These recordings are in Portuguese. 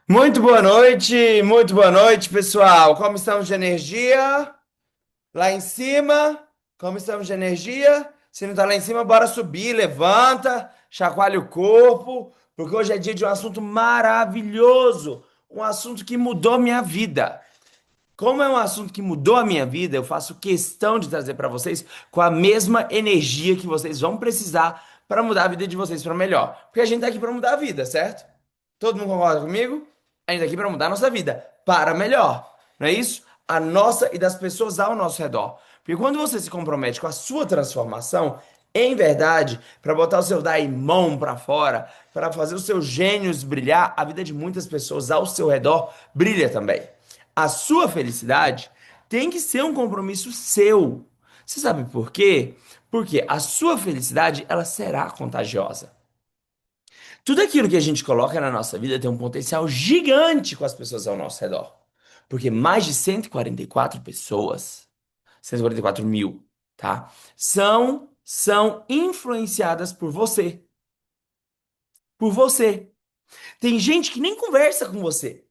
Muito boa noite, pessoal. Como estamos de energia? Lá em cima? Como estamos de energia? Se não tá lá em cima, bora subir, levanta, chacoalha o corpo, porque hoje é dia de um assunto maravilhoso, um assunto que mudou minha vida. Como é um assunto que mudou a minha vida, eu faço questão de trazer para vocês com a mesma energia que vocês vão precisar para mudar a vida de vocês para melhor. Porque a gente tá aqui para mudar a vida, certo? Todo mundo concorda comigo? A gente tá aqui para mudar a nossa vida para melhor, não é isso? A nossa e das pessoas ao nosso redor. Porque quando você se compromete com a sua transformação, em verdade, para botar o seu daimon para fora, para fazer os seus gênios brilhar, a vida de muitas pessoas ao seu redor brilha também. A sua felicidade tem que ser um compromisso seu. Você sabe por quê? Porque a sua felicidade, ela será contagiosa. Tudo aquilo que a gente coloca na nossa vida tem um potencial gigante com as pessoas ao nosso redor. Porque mais de 144 pessoas, 144 mil, tá? São influenciadas por você. Por você. Tem gente que nem conversa com você.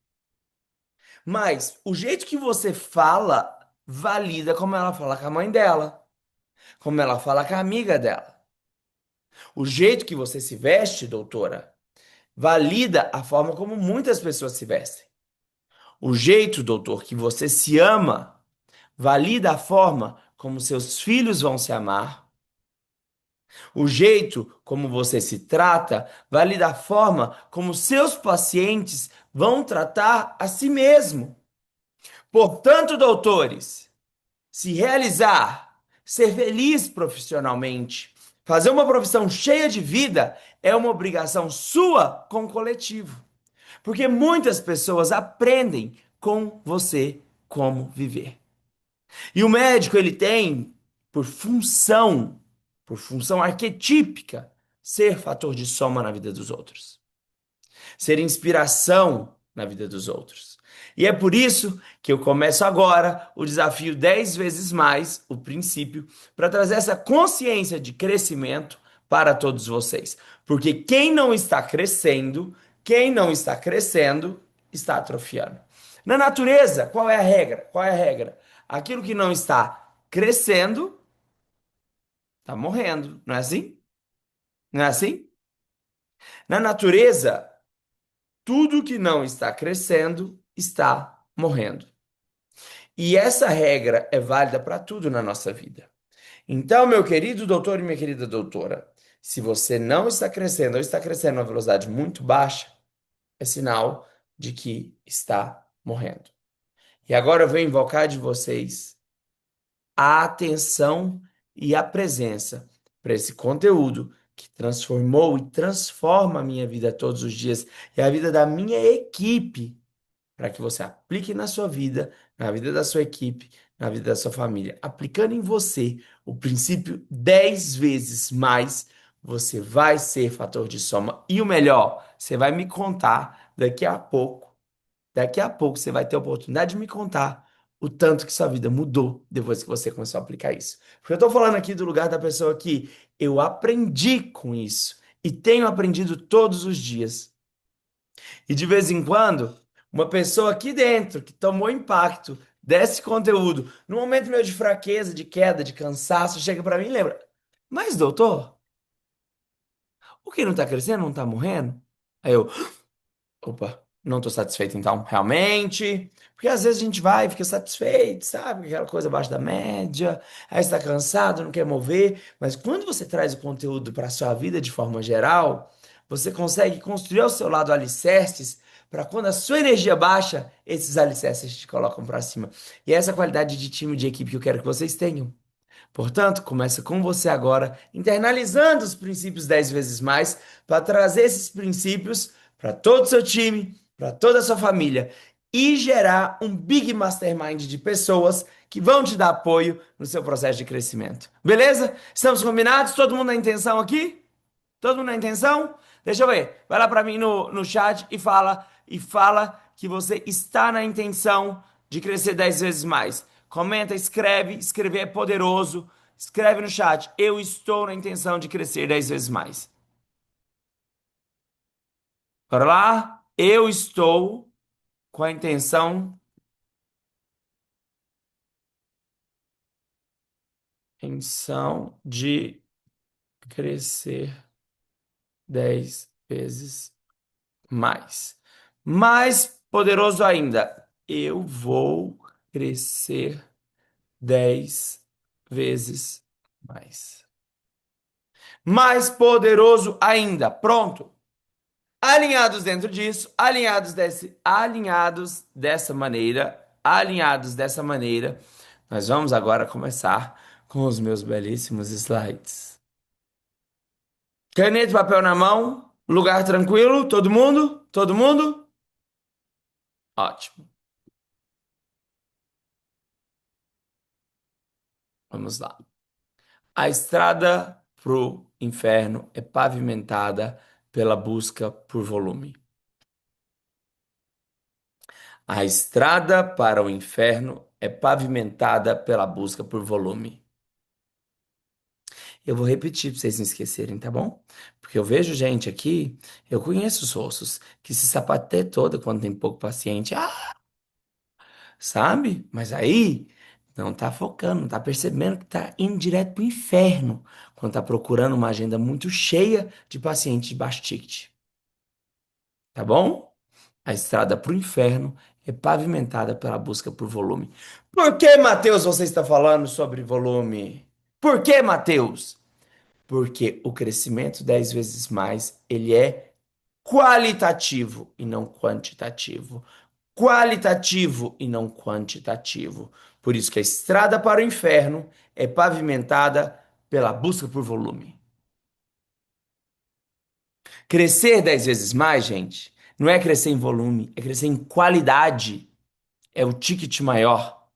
Mas o jeito que você fala valida como ela fala com a mãe dela, como ela fala com a amiga dela. O jeito que você se veste, doutora, valida a forma como muitas pessoas se vestem. O jeito, doutor, que você se ama, valida a forma como seus filhos vão se amar. O jeito como você se trata, valida a forma como seus pacientes vão tratar a si mesmo. Portanto, doutores, se realizar, ser feliz profissionalmente, fazer uma profissão cheia de vida é uma obrigação sua com o coletivo. Porque muitas pessoas aprendem com você como viver. E o médico, ele tem por por função arquetípica, ser fator de soma na vida dos outros, ser inspiração na vida dos outros. E é por isso que eu começo agora o desafio 10 vezes mais, o princípio, para trazer essa consciência de crescimento para todos vocês. Porque quem não está crescendo, está atrofiando. Na natureza, qual é a regra? Qual é a regra? Aquilo que não está crescendo, está morrendo. Não é assim? Não é assim? Na natureza, tudo que não está crescendo está morrendo. E essa regra é válida para tudo na nossa vida. Então, meu querido doutor e minha querida doutora, se você não está crescendo ou está crescendo a uma velocidade muito baixa, é sinal de que está morrendo. E agora eu venho invocar de vocês a atenção e a presença para esse conteúdo que transformou e transforma a minha vida todos os dias e a vida da minha equipe, para que você aplique na sua vida, na vida da sua equipe, na vida da sua família. Aplicando em você o princípio 10 vezes mais, você vai ser fator de soma. E o melhor, você vai me contar daqui a pouco. Daqui a pouco você vai ter a oportunidade de me contar o tanto que sua vida mudou depois que você começou a aplicar isso. Porque eu estou falando aqui do lugar da pessoa que eu aprendi com isso e tenho aprendido todos os dias. E de vez em quando, uma pessoa aqui dentro que tomou impacto desse conteúdo, no momento meu de fraqueza, de queda, de cansaço, chega para mim e lembra: Mas, doutor, o que não tá crescendo não tá morrendo? Aí eu, opa, não tô satisfeito então, realmente. Porque às vezes a gente vai e fica satisfeito, sabe? Aquela coisa abaixo da média, aí você tá cansado, não quer mover. Mas quando você traz o conteúdo para sua vida de forma geral, você consegue construir ao seu lado alicerces para quando a sua energia baixa, esses alicerces te colocam para cima. E é essa qualidade de time, de equipe que eu quero que vocês tenham. Portanto, começa com você agora, internalizando os princípios 10 vezes mais, para trazer esses princípios para todo o seu time, para toda a sua família e gerar um big mastermind de pessoas que vão te dar apoio no seu processo de crescimento. Beleza? Estamos combinados? Todo mundo na intenção aqui? Todo mundo na intenção? Deixa eu ver. Vai lá para mim no chat e fala que você está na intenção de crescer 10 vezes mais. Comenta, escreve. Escrever é poderoso. Escreve no chat. Eu estou na intenção de crescer 10 vezes mais. Bora lá? Eu estou com a intenção de crescer 10 vezes mais. Mais poderoso ainda, eu vou crescer 10 vezes mais. Mais poderoso ainda. Pronto. Alinhados dentro disso, alinhados dessa maneira, nós vamos agora começar com os meus belíssimos slides. Caneta e papel na mão, lugar tranquilo, todo mundo? Todo mundo? Ótimo. Vamos lá. A estrada pro inferno é pavimentada pela busca por volume. A estrada para o inferno é pavimentada pela busca por volume. Eu vou repetir para vocês não esquecerem, tá bom? Porque eu vejo gente aqui, eu conheço os ossos, que se sapateia toda quando tem pouco paciente. Ah, sabe? Mas aí não tá focando, não tá percebendo que tá indo direto pro inferno quando tá procurando uma agenda muito cheia de pacientes de baixo ticket, tá bom? A estrada pro inferno é pavimentada pela busca por volume. Por que, Matheus, você está falando sobre volume? Por que, Matheus? Porque o crescimento 10 vezes mais, ele é qualitativo e não quantitativo. Qualitativo e não quantitativo. Por isso que a estrada para o inferno é pavimentada pela busca por volume. Crescer 10 vezes mais, gente, não é crescer em volume, é crescer em qualidade. É o ticket maior.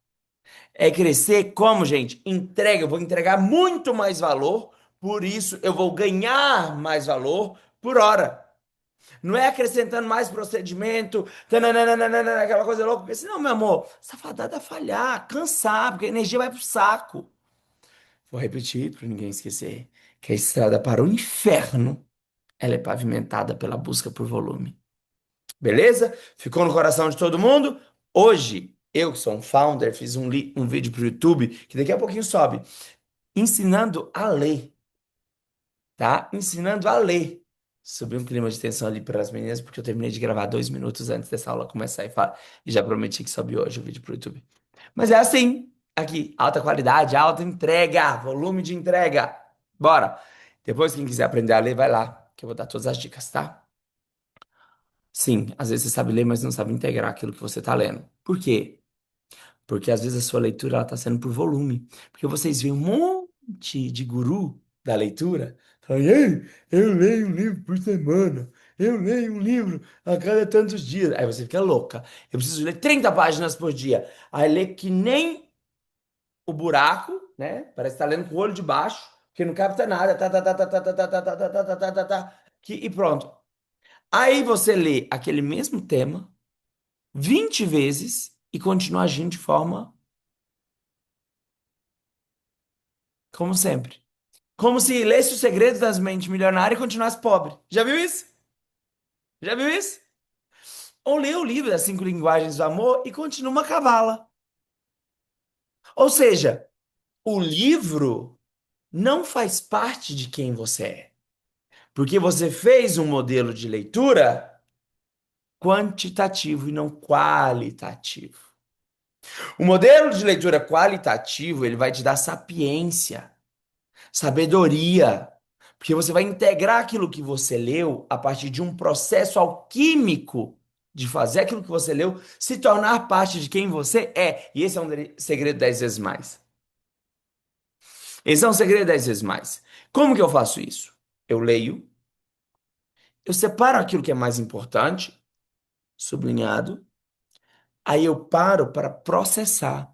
É crescer como, gente? Entrega. Eu vou entregar muito mais valor, por isso eu vou ganhar mais valor por hora. Não é acrescentando mais procedimento, tananana, aquela coisa louca, porque senão, meu amor, essa fadada falhar, cansar, porque a energia vai pro saco. Vou repetir para ninguém esquecer que a estrada para o inferno, ela é pavimentada pela busca por volume. Beleza? Ficou no coração de todo mundo? Hoje, eu que sou um founder, fiz um vídeo pro YouTube, que daqui a pouquinho sobe, ensinando a ler, tá? Ensinando a ler. Subi um clima de tensão ali para as meninas, porque eu terminei de gravar 2 minutos antes dessa aula começar e já prometi que sobe hoje o vídeo pro YouTube. Mas é assim, aqui, alta qualidade, alta entrega, volume de entrega. Bora! Depois, quem quiser aprender a ler, vai lá, que eu vou dar todas as dicas, tá? Sim, às vezes você sabe ler, mas não sabe integrar aquilo que você está lendo. Por quê? Porque às vezes a sua leitura está sendo por volume. Porque vocês veem um monte de guru da leitura falando, ei, eu leio um livro por semana, eu leio um livro a cada tantos dias. Aí você fica louca. Eu preciso ler 30 páginas por dia. Aí lê que nem o buraco, né? Parece que tá lendo com o olho de baixo, que não capta nada. E pronto. Aí você lê aquele mesmo tema 20 vezes e continua agindo de forma como sempre. Como se lesse os segredos das mentes milionárias e continuasse pobre. Já viu isso? Já viu isso? Ou lê o livro das 5 linguagens do amor e continua uma cavala. Ou seja, o livro não faz parte de quem você é. Porque você fez um modelo de leitura quantitativo e não qualitativo. O modelo de leitura qualitativo, ele vai te dar sapiência, sabedoria, porque você vai integrar aquilo que você leu a partir de um processo alquímico de fazer aquilo que você leu se tornar parte de quem você é. E esse é um segredo 10 vezes mais. Esse é um segredo 10 vezes mais. Como que eu faço isso? Eu leio, eu separo aquilo que é mais importante, sublinhado, aí eu paro para processar.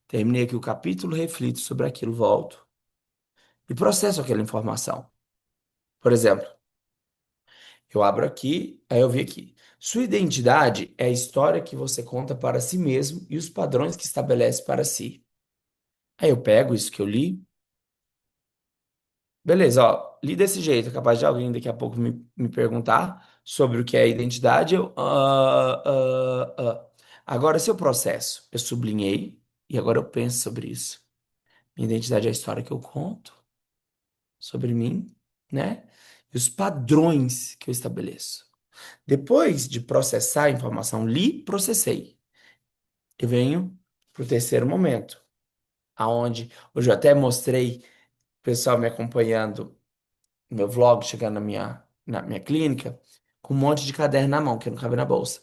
Terminei aqui o capítulo, reflito sobre aquilo, volto e processo aquela informação. Por exemplo, eu abro aqui, aí eu vi aqui. Sua identidade é a história que você conta para si mesmo e os padrões que estabelece para si. Aí eu pego isso que eu li, Beleza, ó, li desse jeito, é capaz de alguém daqui a pouco me perguntar sobre o que é identidade. Agora, se eu processo, eu sublinhei e agora eu penso sobre isso. Minha identidade é a história que eu conto sobre mim, né? E os padrões que eu estabeleço. Depois de processar a informação, li, processei. Eu venho para o terceiro momento, aonde hoje eu até mostrei o pessoal me acompanhando no meu vlog, chegando na minha clínica, com um monte de caderno na mão, que não cabe na bolsa.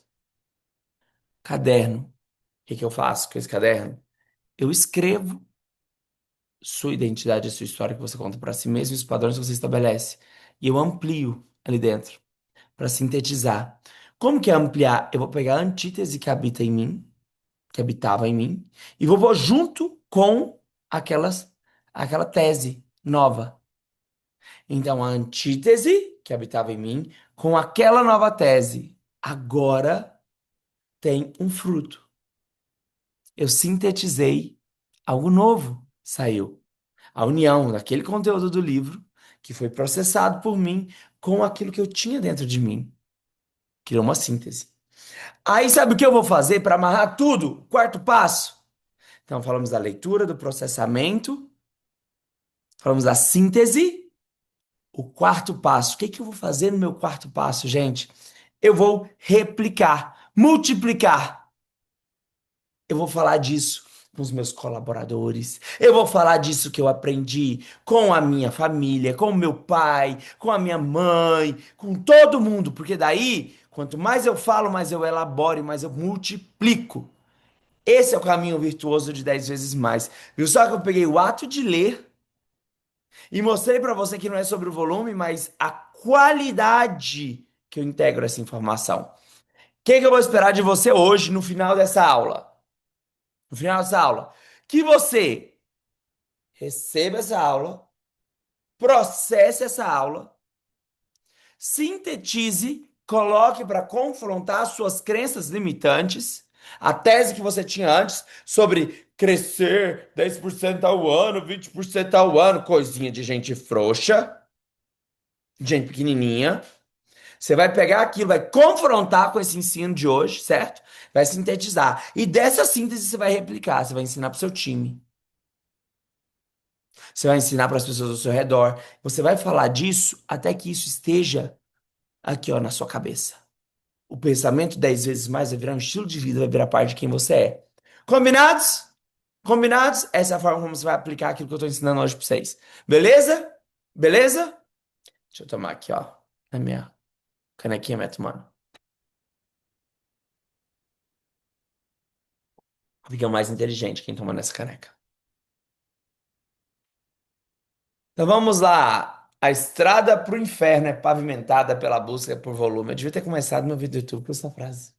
Caderno. O que que eu faço com esse caderno? Eu escrevo sua identidade, a sua história que você conta para si mesmo, e os padrões que você estabelece. E eu amplio ali dentro, para sintetizar. Como que é ampliar? Eu vou pegar a antítese que habita em mim, que habitava em mim, e vou pôr junto com aquela tese nova. Então, a antítese que habitava em mim, com aquela nova tese, agora tem um fruto. Eu sintetizei algo novo, saiu. A união daquele conteúdo do livro, que foi processado por mim, com aquilo que eu tinha dentro de mim. Criou uma síntese. Aí, sabe o que eu vou fazer para amarrar tudo? Quarto passo. Então, falamos da leitura, do processamento, falamos da síntese. O quarto passo. O que que eu vou fazer no meu quarto passo, gente? Eu vou replicar, multiplicar. Eu vou falar disso com os meus colaboradores. Eu vou falar disso que eu aprendi com a minha família, com o meu pai, com a minha mãe, com todo mundo, porque daí, quanto mais eu falo, mais eu elaboro, e mais eu multiplico. Esse é o caminho virtuoso de 10 vezes mais. Viu só que eu peguei o ato de ler e mostrei para você que não é sobre o volume, mas a qualidade que eu integro essa informação. O que que eu vou esperar de você hoje no final dessa aula? No final dessa aula, que você receba essa aula, processe essa aula, sintetize, coloque para confrontar suas crenças limitantes, a tese que você tinha antes sobre crescer 10% ao ano, 20% ao ano, coisinha de gente frouxa, de gente pequenininha. Você vai pegar aquilo, vai confrontar com esse ensino de hoje, certo? Vai sintetizar. E dessa síntese você vai replicar, você vai ensinar para o seu time. Você vai ensinar para as pessoas ao seu redor. Você vai falar disso até que isso esteja aqui, ó, na sua cabeça. O pensamento 10 vezes mais vai virar um estilo de vida, vai virar parte de quem você é. Combinados? Combinados? Essa é a forma como você vai aplicar aquilo que eu estou ensinando hoje para vocês. Beleza? Beleza? Deixa eu tomar aqui, ó, na minha canequinha, Meto, mano. Fica mais inteligente quem toma nessa caneca. Então vamos lá. A estrada para o inferno é pavimentada pela busca por volume. Eu devia ter começado meu vídeo do YouTube com essa frase.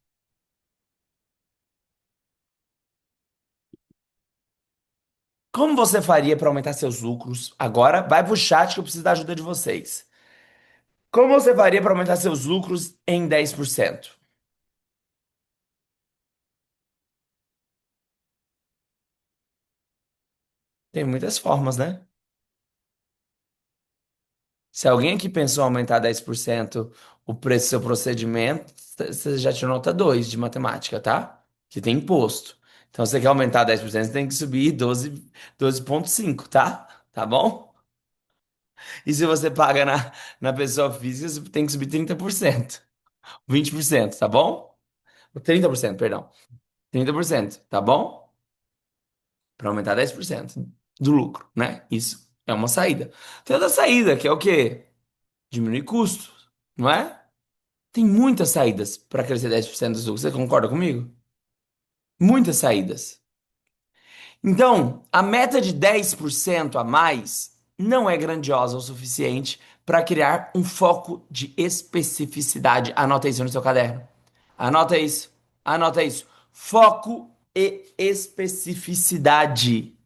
Como você faria para aumentar seus lucros? Agora vai pro chat que eu preciso da ajuda de vocês. Como você faria para aumentar seus lucros em 10%? Tem muitas formas, né? Se alguém aqui pensou em aumentar 10% o preço do seu procedimento, você já tirou nota 2 de matemática, tá? Que tem imposto. Então, se você quer aumentar 10%, você tem que subir 12,5, tá? Tá bom? E se você paga na pessoa física, você tem que subir 30%, 20%, tá bom? 30%, perdão. 30%, tá bom? Para aumentar 10% do lucro, né? Isso é uma saída. Tem outra saída, que é o quê? Diminuir custos, não é? Tem muitas saídas para crescer 10% dos lucros. Você concorda comigo? Muitas saídas. Então, a meta de 10% a mais não é grandiosa o suficiente para criar um foco de especificidade. Anota isso no seu caderno. Anota isso. Anota isso. Foco e especificidade.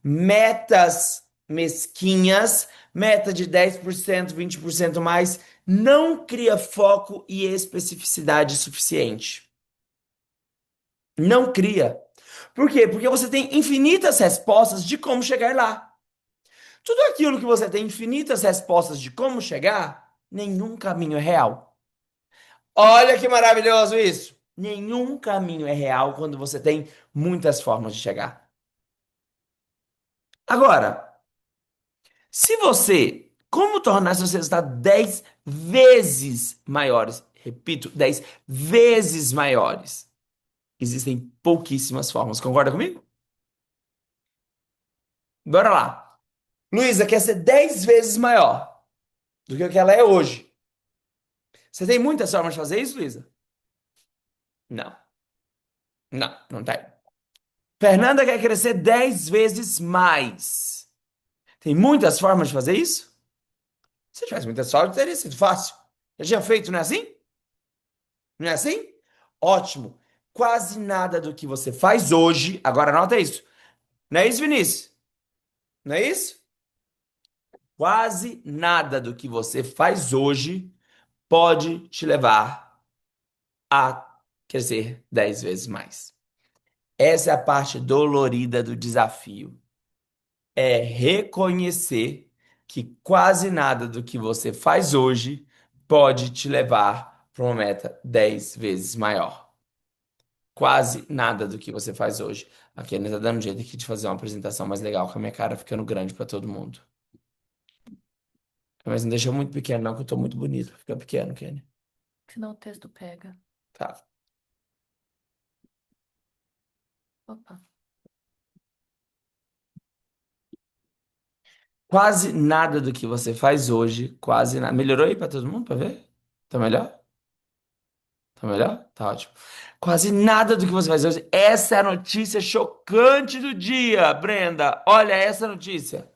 Metas mesquinhas, meta de 10%, 20% mais, não cria foco e especificidade suficiente. Não cria. Por quê? Porque você tem infinitas respostas de como chegar lá. Tudo aquilo que você tem infinitas respostas de como chegar, nenhum caminho é real. Olha que maravilhoso isso! Nenhum caminho é real quando você tem muitas formas de chegar. Agora, se você, como tornar seus resultados 10 vezes maiores? Repito, 10 vezes maiores. Existem pouquíssimas formas. Concorda comigo? Bora lá. Luísa quer ser 10 vezes maior do que o que ela é hoje. Você tem muitas formas de fazer isso, Luísa? Não. Não, não tem. Fernanda quer crescer 10 vezes mais. Tem muitas formas de fazer isso? Se tivesse muitas formas, teria sido fácil. Já tinha feito, não é assim? Não é assim? Ótimo. Quase nada do que você faz hoje. Agora anota isso. Não é isso, Vinícius? Não é isso? Quase nada do que você faz hoje pode te levar a crescer 10 vezes mais. Essa é a parte dolorida do desafio. É reconhecer que quase nada do que você faz hoje pode te levar para uma meta 10 vezes maior. Quase nada do que você faz hoje. Aqui, ele tá dando um jeito aqui de fazer uma apresentação mais legal com a minha cara ficando grande para todo mundo. Mas não deixa muito pequeno, não, que eu tô muito bonito. Fica pequeno, Kenny. Senão o texto pega. Tá. Opa. Quase nada do que você faz hoje, quase nada. Melhorou aí para todo mundo, para ver? Tá melhor? Tá melhor? Tá ótimo. Quase nada do que você faz hoje. Essa é a notícia chocante do dia, Brenda. Olha essa notícia.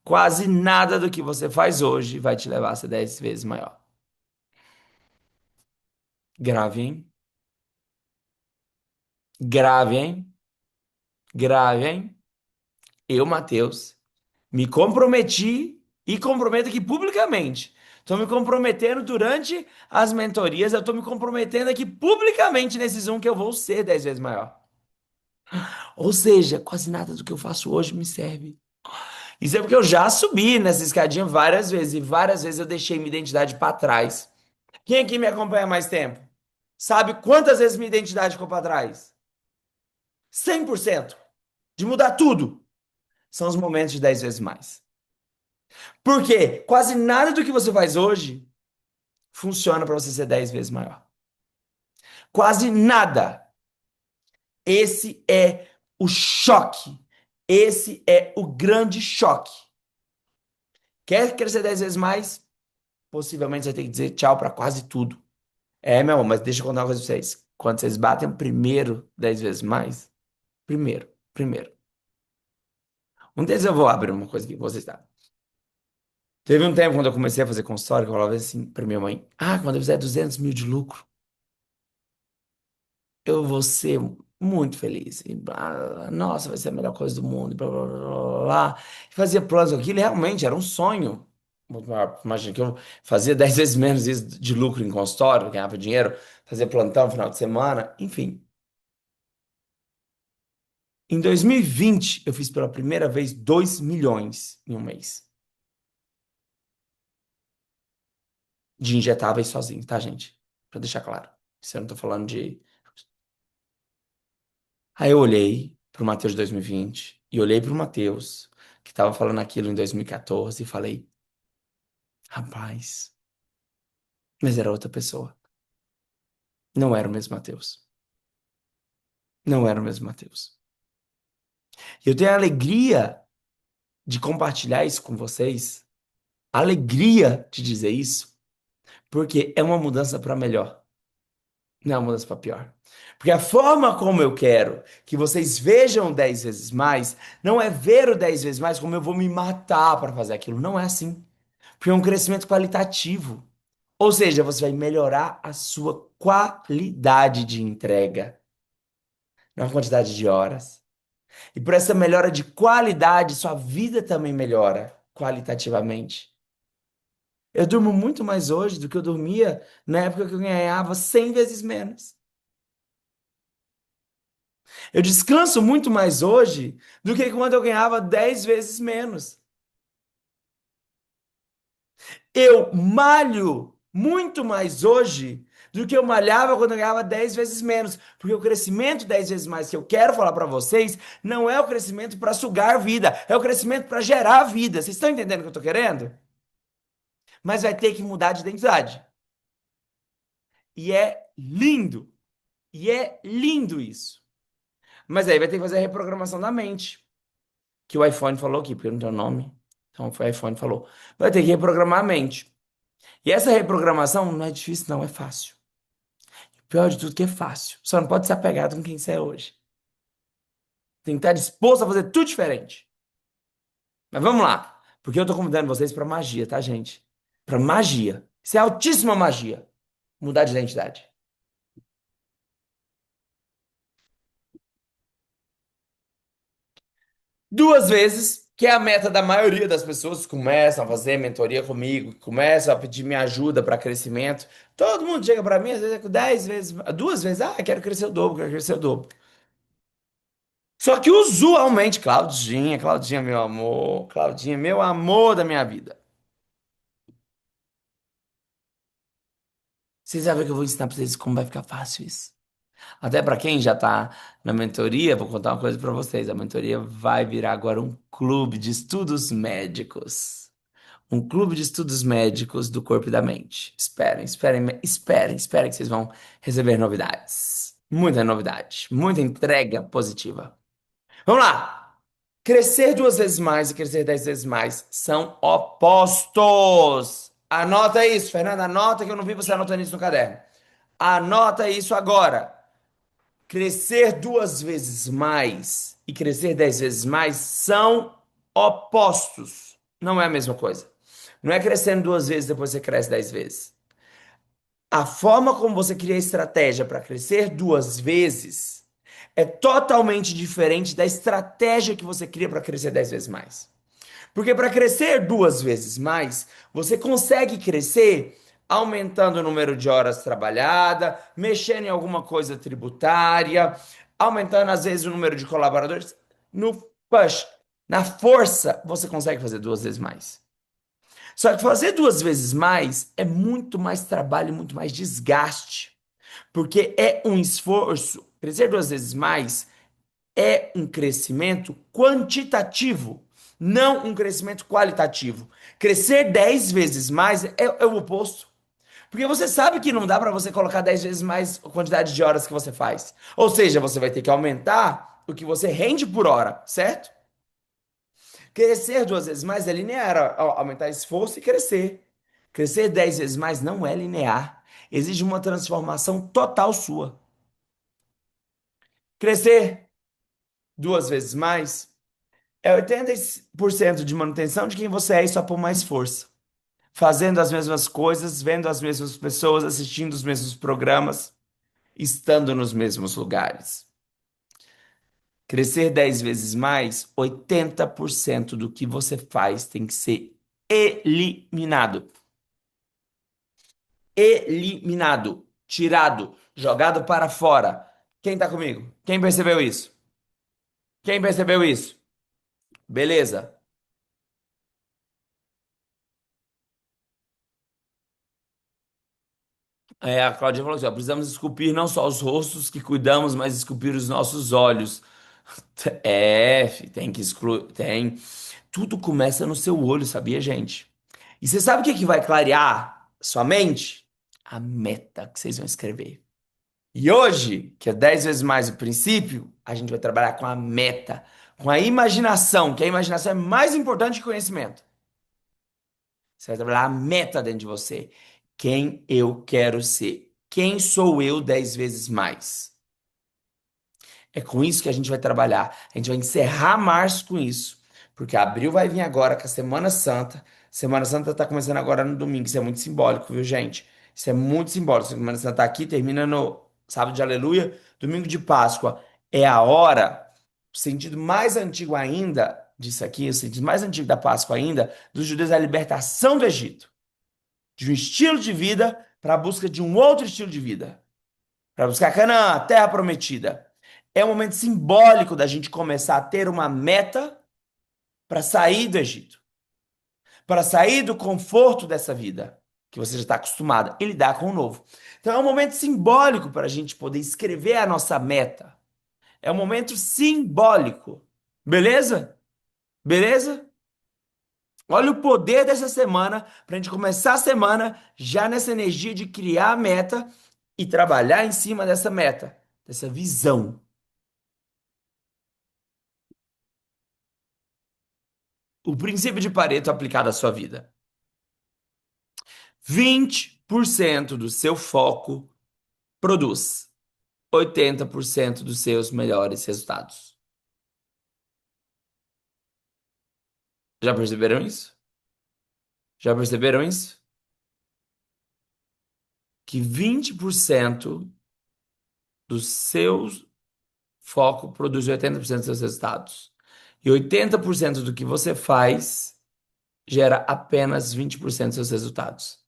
Quase nada do que você faz hoje vai te levar a ser 10 vezes maior. Grave, hein? Grave, hein? Grave, hein? Eu, Matheus, me comprometi e comprometo aqui publicamente. Estou me comprometendo durante as mentorias, eu estou me comprometendo aqui publicamente nesse Zoom que eu vou ser 10 vezes maior. Ou seja, quase nada do que eu faço hoje me serve. Isso é porque eu já subi nessa escadinha várias vezes e várias vezes eu deixei minha identidade para trás. Quem aqui me acompanha há mais tempo? Sabe quantas vezes minha identidade ficou para trás? 100% de mudar tudo. São os momentos de 10 vezes mais. Porque quase nada do que você faz hoje funciona para você ser 10 vezes maior. Quase nada. Esse é o choque. Esse é o grande choque. Quer crescer 10 vezes mais? Possivelmente você tem que dizer tchau para quase tudo. É, meu amor, mas deixa eu contar uma coisa pra vocês. Quando vocês batem o primeiro 10 vezes mais, primeiro. Um deles eu vou abrir uma coisa aqui pra vocês, tá? Teve um tempo quando eu comecei a fazer consultório que eu falava assim pra minha mãe: Ah, quando eu fizer 200 mil de lucro, eu vou ser muito feliz. E, nossa, vai ser a melhor coisa do mundo. E blá, blá, blá, blá, blá. E fazia planos com aquilo, e realmente era um sonho. Imagina que eu fazia 10 vezes menos isso de lucro em consultório, ganhava dinheiro, fazia plantão no final de semana, enfim. Em 2020, eu fiz pela primeira vez 2 milhões em um mês de injetáveis sozinho, tá, gente? Pra deixar claro. Isso eu não tô falando de. Aí eu olhei pro Matheus de 2020 e olhei pro Matheus, que tava falando aquilo em 2014, e falei: rapaz, mas era outra pessoa. Não era o mesmo Matheus. Não era o mesmo Matheus. E eu tenho a alegria de compartilhar isso com vocês, a alegria de dizer isso, porque é uma mudança para melhor. Não é uma mudança para pior. Porque a forma como eu quero que vocês vejam 10 vezes mais, não é ver o 10 vezes mais como eu vou me matar para fazer aquilo. Não é assim. Porque é um crescimento qualitativo. Ou seja, você vai melhorar a sua qualidade de entrega, não a quantidade de horas. E por essa melhora de qualidade, sua vida também melhora qualitativamente. Eu durmo muito mais hoje do que eu dormia na época que eu ganhava 100 vezes menos. Eu descanso muito mais hoje do que quando eu ganhava 10 vezes menos. Eu malho muito mais hoje do que eu malhava quando eu ganhava 10 vezes menos. Porque o crescimento 10 vezes mais que eu quero falar para vocês não é o crescimento para sugar vida, é o crescimento para gerar vida. Vocês estão entendendo o que eu estou querendo? Mas vai ter que mudar de identidade. E é lindo. E é lindo isso. Mas aí vai ter que fazer a reprogramação da mente. Que o iPhone falou aqui, porque não tem o nome. Então foi o iPhone que falou. Vai ter que reprogramar a mente. E essa reprogramação não é difícil, não, é fácil. O pior de tudo que é fácil. Só não pode ser apegado com quem você é hoje. Tem que estar disposto a fazer tudo diferente. Mas vamos lá. Porque eu tô convidando vocês pra magia, tá, gente? Pra magia. Isso é altíssima magia. Mudar de identidade. Duas vezes, que é a meta da maioria das pessoas que começam a fazer mentoria comigo, que começam a pedir minha ajuda para crescimento. Todo mundo chega para mim, às vezes é com 10 vezes, duas vezes, quero crescer o dobro, quero crescer o dobro. Só que usualmente, Claudinha, meu amor da minha vida. Vocês vão ver que eu vou ensinar pra vocês como vai ficar fácil isso. Até para quem já tá na mentoria, vou contar uma coisa para vocês. A mentoria vai virar agora um clube de estudos médicos. Um clube de estudos médicos do corpo e da mente. Esperem que vocês vão receber novidades. Muita novidade, muita entrega positiva. Vamos lá! Crescer duas vezes mais e crescer 10 vezes mais são opostos. Anota isso, Fernanda, anota que eu não vi você anotando isso no caderno. Anota isso agora. Crescer duas vezes mais e crescer 10 vezes mais são opostos. Não é a mesma coisa. Não é crescendo duas vezes depois você cresce 10 vezes. A forma como você cria a estratégia para crescer duas vezes é totalmente diferente da estratégia que você cria para crescer 10 vezes mais. Porque para crescer duas vezes mais, você consegue crescer aumentando o número de horas trabalhadas, mexendo em alguma coisa tributária, aumentando às vezes o número de colaboradores. No push, na força, você consegue fazer duas vezes mais. Só que fazer duas vezes mais é muito mais trabalho, muito mais desgaste. Porque é um esforço. Crescer duas vezes mais é um crescimento quantitativo, não um crescimento qualitativo. Crescer 10 vezes mais é o oposto. Porque você sabe que não dá para você colocar 10 vezes mais a quantidade de horas que você faz. Ou seja, você vai ter que aumentar o que você rende por hora, certo? Crescer duas vezes mais é linear, aumentar esforço e crescer. Crescer 10 vezes mais não é linear. Exige uma transformação total sua. Crescer duas vezes mais é 80% de manutenção de quem você é e só por mais força. Fazendo as mesmas coisas, vendo as mesmas pessoas, assistindo os mesmos programas, estando nos mesmos lugares. Crescer 10 vezes mais, 80% do que você faz tem que ser eliminado. Eliminado, tirado, jogado para fora. Quem tá comigo? Quem percebeu isso? Quem percebeu isso? Beleza. A Claudia falou assim, ó, precisamos esculpir não só os rostos que cuidamos, mas esculpir os nossos olhos. Tem que excluir, tem. Tudo começa no seu olho, sabia, gente? E você sabe o que que vai clarear sua mente? A meta que vocês vão escrever. E hoje, que é 10 vezes mais o princípio, a gente vai trabalhar com a meta, com a imaginação, que a imaginação é mais importante que o conhecimento. Você vai trabalhar a meta dentro de você. Quem eu quero ser? Quem sou eu 10 vezes mais? É com isso que a gente vai trabalhar. A gente vai encerrar março com isso. Porque abril vai vir agora com a Semana Santa. Semana Santa tá começando agora no domingo. Isso é muito simbólico, viu, gente? Isso é muito simbólico. Semana Santa tá aqui, termina no sábado de Aleluia, domingo de Páscoa. É a hora, o sentido mais antigo ainda disso aqui, o sentido mais antigo da Páscoa ainda, dos judeus é a libertação do Egito. De um estilo de vida para a busca de um outro estilo de vida. Para buscar Canaã, a terra prometida. É um momento simbólico da gente começar a ter uma meta para sair do Egito. para sair do conforto dessa vida que você já está acostumada e lidar com o novo. Então é um momento simbólico para a gente poder escrever a nossa meta. É um momento simbólico. Beleza? Beleza? Olha o poder dessa semana para a gente começar a semana já nessa energia de criar a meta e trabalhar em cima dessa meta, dessa visão. O princípio de Pareto aplicado à sua vida. 20% do seu foco produz 80% dos seus melhores resultados. Já perceberam isso? Já perceberam isso? Que 20% do seu foco produz 80% dos seus resultados. E 80% do que você faz gera apenas 20% dos seus resultados.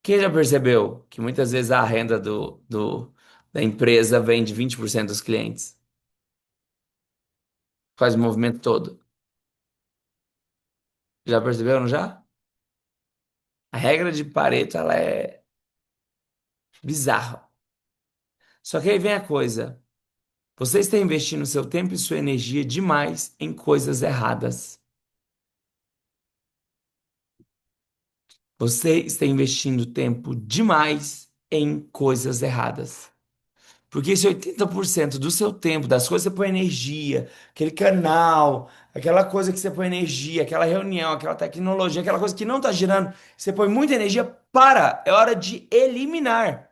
Quem já percebeu que muitas vezes a renda da empresa vem de 20% dos clientes? Faz o movimento todo. Já perceberam já? A regra de Pareto, ela é bizarra. Só que aí vem a coisa. Você está investindo seu tempo e sua energia demais em coisas erradas. Você está investindo tempo demais em coisas erradas. Porque esse 80% do seu tempo, das coisas que você põe energia, aquele canal, aquela coisa que você põe energia, aquela reunião, aquela tecnologia, aquela coisa que não está girando, você põe muita energia, para! É hora de eliminar.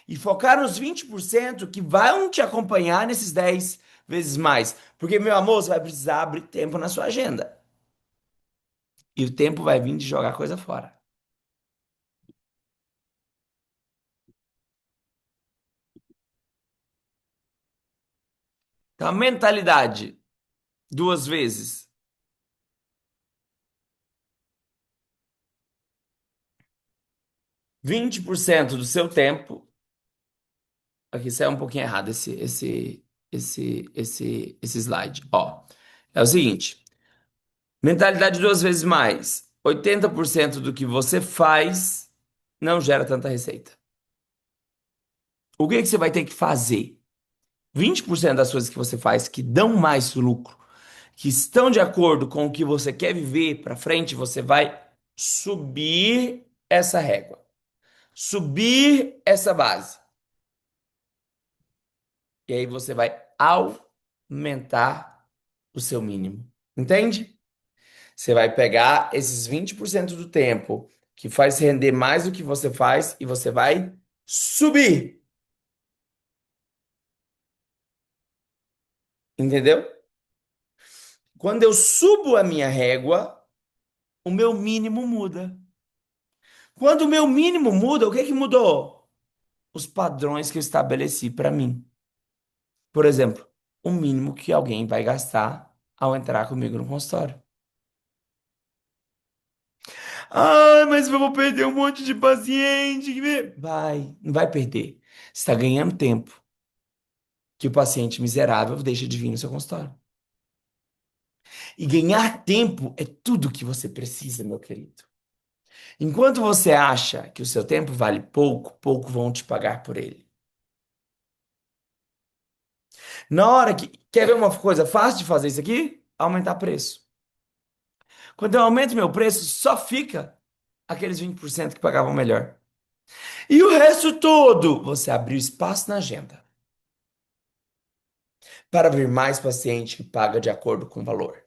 E focar nos 20% que vão te acompanhar nesses 10 vezes mais. Porque, meu amor, você vai precisar abrir tempo na sua agenda. E o tempo vai vir de jogar coisa fora. Então, a mentalidade, duas vezes. 20% do seu tempo. Aqui saiu um pouquinho errado esse slide. Ó, é o seguinte: mentalidade duas vezes mais. 80% do que você faz não gera tanta receita. O que que você vai ter que fazer? 20% das coisas que você faz que dão mais lucro, que estão de acordo com o que você quer viver para frente, você vai subir essa régua, subir essa base. E aí você vai aumentar o seu mínimo. Entende? Você vai pegar esses 20% do tempo que faz render mais do que você faz e você vai subir. Entendeu? Quando eu subo a minha régua, o meu mínimo muda. Quando o meu mínimo muda, o que que mudou? Os padrões que eu estabeleci para mim. Por exemplo, o mínimo que alguém vai gastar ao entrar comigo no consultório. Ai, mas eu vou perder um monte de paciente. Vai, não vai perder. Você está ganhando tempo que o paciente miserável deixa de vir no seu consultório. E ganhar tempo é tudo que você precisa, meu querido. Enquanto você acha que o seu tempo vale pouco, pouco vão te pagar por ele. Na hora que. Quer ver uma coisa fácil de fazer isso aqui? Aumentar preço. Quando eu aumento meu preço, só fica aqueles 20% que pagavam melhor. E o resto todo, você abriu espaço na agenda para abrir mais paciente que paga de acordo com o valor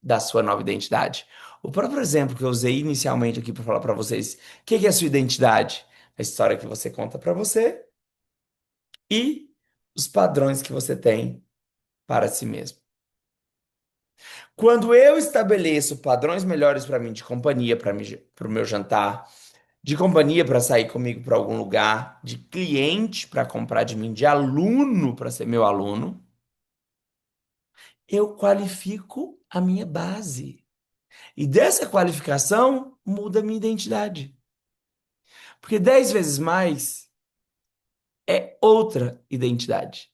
da sua nova identidade. O próprio exemplo que eu usei inicialmente aqui para falar para vocês, o que que é a sua identidade? A história que você conta para você e os padrões que você tem para si mesmo. Quando eu estabeleço padrões melhores para mim de companhia, para o meu jantar, de companhia para sair comigo para algum lugar, de cliente para comprar de mim, de aluno para ser meu aluno, eu qualifico a minha base. E dessa qualificação muda a minha identidade. Porque 10 vezes mais é outra identidade.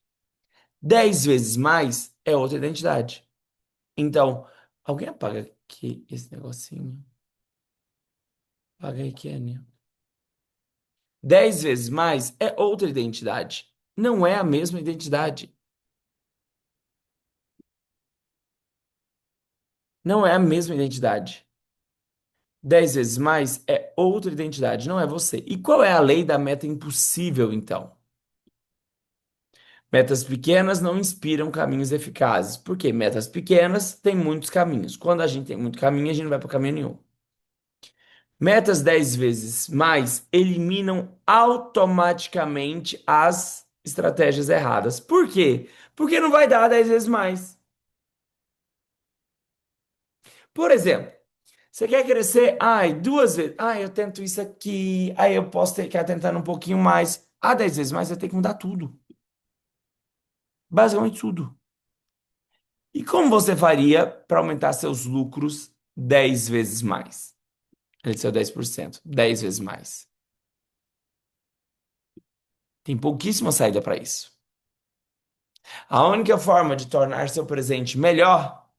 10 vezes mais é outra identidade. Então, alguém paga que esse negocinho. Paga aí, Kênia. 10 vezes mais é outra identidade. Não é a mesma identidade. Não é a mesma identidade. 10 vezes mais é outra identidade, não é você. E qual é a lei da meta impossível, então? Metas pequenas não inspiram caminhos eficazes. Por quê? Metas pequenas têm muitos caminhos. Quando a gente tem muito caminho, a gente não vai para caminho nenhum. Metas 10 vezes mais eliminam automaticamente as estratégias erradas. Por quê? Porque não vai dar 10 vezes mais. Por exemplo, você quer crescer? Ai, 2 vezes. Ai, eu tento isso aqui. Aí eu posso ter que ir tentando um pouquinho mais. 10 vezes mais, eu tenho que mudar tudo. Basicamente tudo. E como você faria para aumentar seus lucros 10 vezes mais? Ele seu 10%, 10 vezes mais. Tem pouquíssima saída para isso. A única forma de tornar seu presente melhor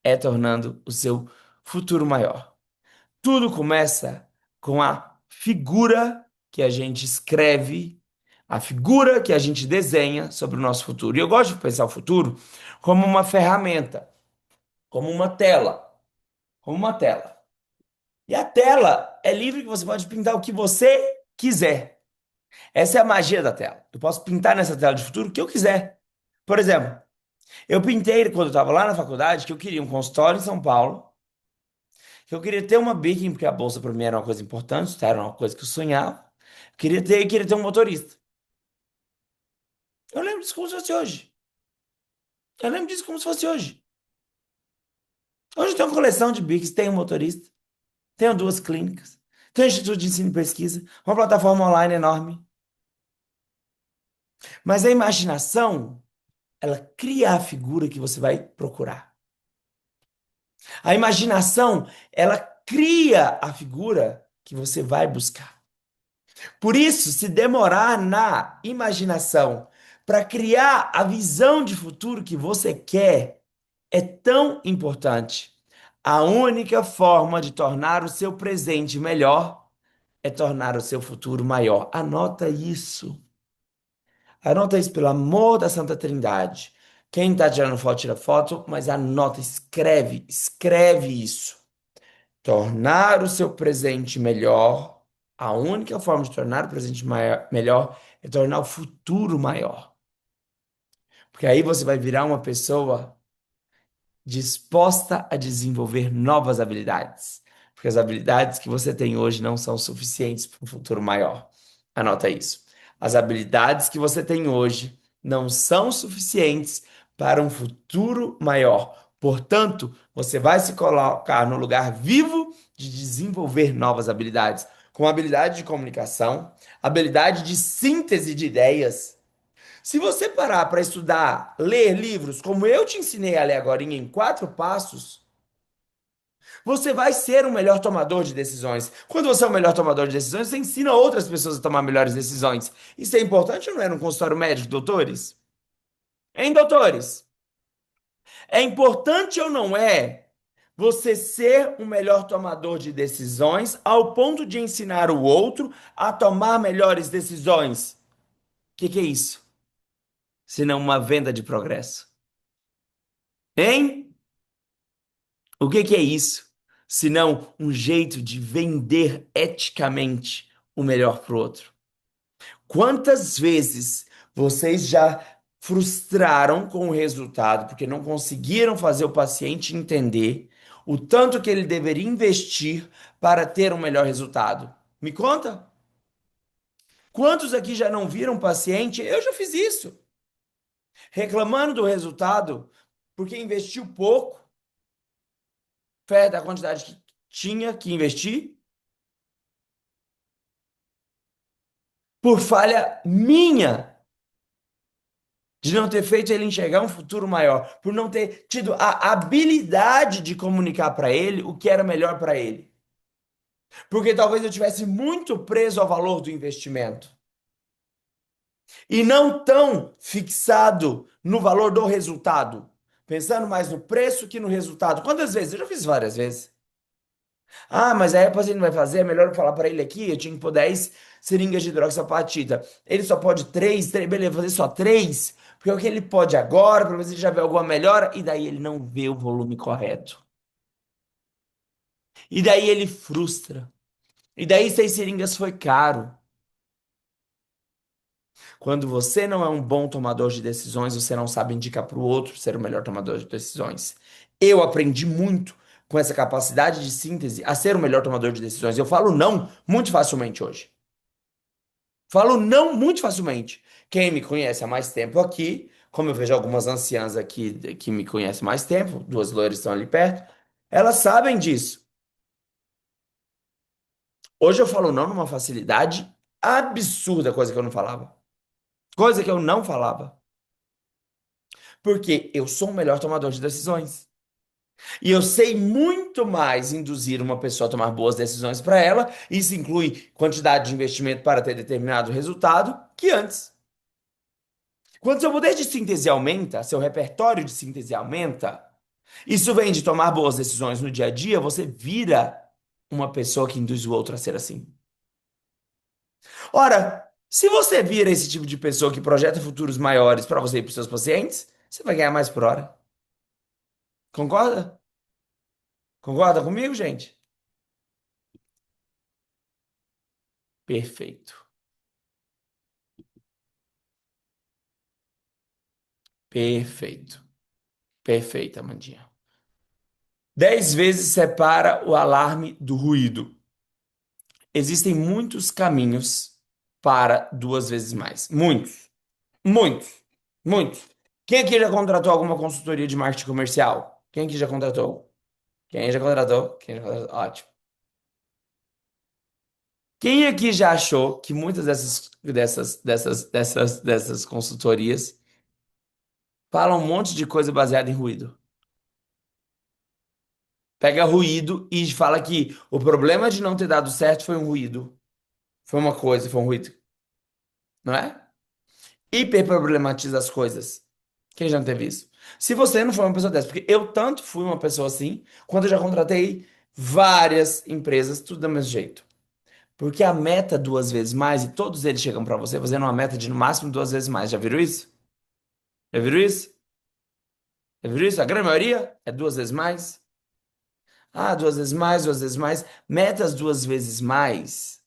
é tornando o seu futuro maior. Tudo começa com a figura que a gente escreve, a figura que a gente desenha sobre o nosso futuro. E eu gosto de pensar o futuro como uma ferramenta, como uma tela, como uma tela. E a tela é livre que você pode pintar o que você quiser. Essa é a magia da tela. Eu posso pintar nessa tela de futuro o que eu quiser. Por exemplo, eu pintei quando eu estava lá na faculdade que eu queria um consultório em São Paulo, que eu queria ter uma Birkin, porque a bolsa para mim era uma coisa importante, tá? Era uma coisa que eu sonhava. Queria ter um motorista. Eu lembro disso como se fosse hoje. Eu lembro disso como se fosse hoje. Hoje eu tenho uma coleção de Birkins, tenho um motorista, tenho 2 clínicas, tenho um instituto de ensino e pesquisa, uma plataforma online enorme. Mas a imaginação, ela cria a figura que você vai procurar. A imaginação, ela cria a figura que você vai buscar. Por isso, se demorar na imaginação para criar a visão de futuro que você quer, é tão importante. A única forma de tornar o seu presente melhor é tornar o seu futuro maior. Anota isso. Anota isso, pelo amor da Santa Trindade. Quem está tirando foto, tira foto, mas anota, escreve isso. Tornar o seu presente melhor. A única forma de tornar o presente melhor é tornar o futuro maior. Porque aí você vai virar uma pessoa disposta a desenvolver novas habilidades. Porque as habilidades que você tem hoje não são suficientes para um futuro maior. Anota isso. As habilidades que você tem hoje não são suficientes para um futuro maior. Portanto, você vai se colocar no lugar vivo de desenvolver novas habilidades, como habilidade de comunicação, habilidade de síntese de ideias. Se você parar para estudar, ler livros, como eu te ensinei a ler agora em 4 passos, você vai ser um melhor tomador de decisões. Quando você é um melhor tomador de decisões, você ensina outras pessoas a tomar melhores decisões. Isso é importante ou não é num consultório médico, doutores? Hein, doutores? É importante ou não é você ser um melhor tomador de decisões ao ponto de ensinar o outro a tomar melhores decisões? Que é isso? Senão uma venda de progresso. Hein? O que é isso? Senão um jeito de vender eticamente o melhor para o outro. Quantas vezes vocês já frustraram com o resultado porque não conseguiram fazer o paciente entender o tanto que ele deveria investir para ter um melhor resultado? Me conta. Quantos aqui já não viram um paciente? Eu já fiz isso. Reclamando do resultado porque investiu pouco, perto da quantidade que tinha que investir, por falha minha de não ter feito ele enxergar um futuro maior, por não ter tido a habilidade de comunicar para ele o que era melhor para ele. Porque talvez eu tivesse muito preso ao valor do investimento e não tão fixado no valor do resultado. pensando mais no preço que no resultado. Quantas vezes? Eu já fiz várias vezes. Ah, mas aí o paciente vai fazer, é melhor eu falar para ele aqui, eu tinha que pôr 10 seringas de hidroxapatita. Ele só pode 3, 3, beleza, fazer só 3, porque é o que ele pode agora, para ver se ele já vê alguma melhora, e daí ele não vê o volume correto. E daí ele frustra. E daí 6 seringas foi caro. Quando você não é um bom tomador de decisões, você não sabe indicar para o outro ser o melhor tomador de decisões. Eu aprendi muito com essa capacidade de síntese a ser o melhor tomador de decisões. Eu falo não muito facilmente hoje. Falo não muito facilmente. Quem me conhece há mais tempo aqui, como eu vejo algumas anciãs aqui que me conhecem há mais tempo, duas loiras estão ali perto, elas sabem disso. Hoje eu falo não numa facilidade absurda, coisa que eu não falava. Coisa que eu não falava. Porque eu sou o melhor tomador de decisões. E eu sei muito mais induzir uma pessoa a tomar boas decisões para ela. Isso inclui quantidade de investimento para ter determinado resultado que antes. Quando seu poder de síntese aumenta, seu repertório de síntese aumenta, isso vem de tomar boas decisões no dia a dia, você vira uma pessoa que induz o outro a ser assim. Ora, se você vira esse tipo de pessoa que projeta futuros maiores para você e para os seus pacientes, você vai ganhar mais por hora. Concorda? Concorda comigo, gente? Perfeito. Perfeito. Perfeito, Amandinha. 10 vezes separa o alarme do ruído. Existem muitos caminhos para 2 vezes mais. Muitos. Muitos. Muitos. Quem aqui já contratou alguma consultoria de marketing comercial? Quem aqui já contratou? Quem já contratou? Quem já contratou? Ótimo. Quem aqui já achou que muitas dessas consultorias falam um monte de coisa baseada em ruído? Pega ruído e fala que o problema de não ter dado certo foi um ruído. Foi uma coisa, foi um ruído. Não é? Hiperproblematiza as coisas. Quem já não teve isso? Se você não foi uma pessoa dessa, porque eu tanto fui uma pessoa assim, quando eu já contratei várias empresas, tudo do mesmo jeito. Porque a meta 2 vezes mais, e todos eles chegam pra você fazendo uma meta de no máximo 2 vezes mais. Já viram isso? Já viram isso? Já viram isso? A grande maioria é 2 vezes mais. Ah, 2 vezes mais, 2 vezes mais. Metas 2 vezes mais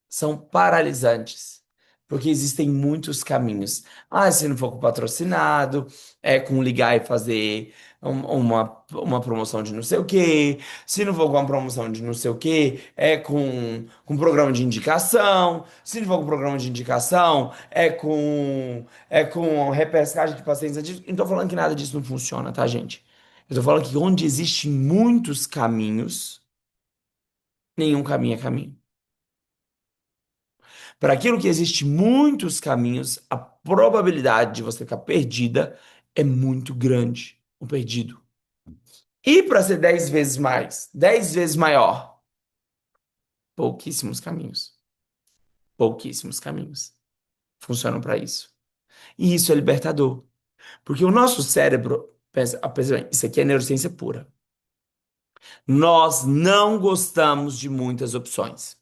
são paralisantes, porque existem muitos caminhos. Ah, se não for com patrocinado, é com ligar e fazer uma promoção de não sei o quê. Se não for com uma promoção de não sei o quê, é com programa de indicação. Se não for com programa de indicação, é com repescagem de pacientes antigos. Não tô falando que nada disso não funciona, tá, gente? Eu tô falando que onde existem muitos caminhos, nenhum caminho é caminho. Para aquilo que existe muitos caminhos, a probabilidade de você ficar perdida é muito grande, o perdido. E para ser 10 vezes mais, 10 vezes maior, pouquíssimos caminhos. Pouquíssimos caminhos funcionam para isso. E isso é libertador. Porque o nosso cérebro, pensa bem, isso aqui é neurociência pura. Nós não gostamos de muitas opções.